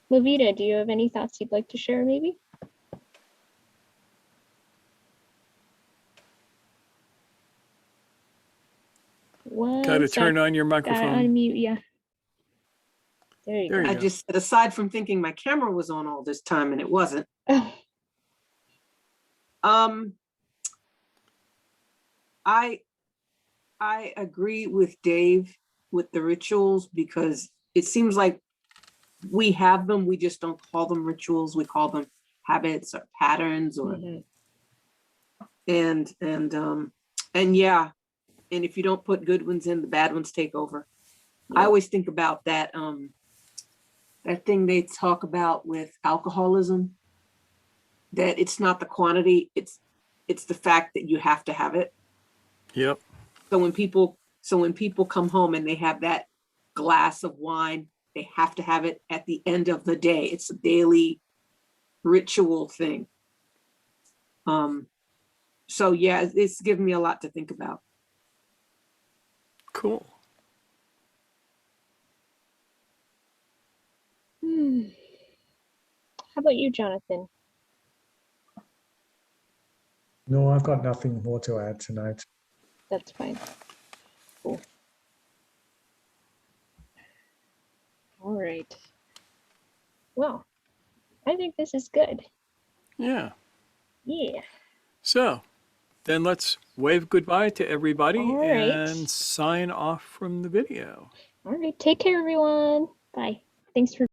Lavita, do you have any thoughts you'd like to share maybe? Gotta turn on your Gotta microphone. unmute, yeah. There you There go. you I go. just said, aside from thinking my camera was on all this time and it wasn't, I agree with Dave with the rituals, because it seems like we have them, we just don't call them rituals, we call them habits or patterns or Mhm. and yeah, and if you don't put good ones in, the bad ones take over. I always think about that that thing they talk about with alcoholism, that it's not the quantity, it's the fact that you have to have it. Yep. So when people come home and they have that glass of wine, they have to have it at the end of the day. It's a daily ritual thing. So yeah, it's given me a lot to think about. Cool. How about you, Jonathan? No, I've got nothing more to add tonight. That's fine. Cool. All right. Well, I think this is good. Yeah. Yeah. So then let's wave goodbye to everybody All right. and sign off from the video. All right. Take care, everyone. Bye. Thanks for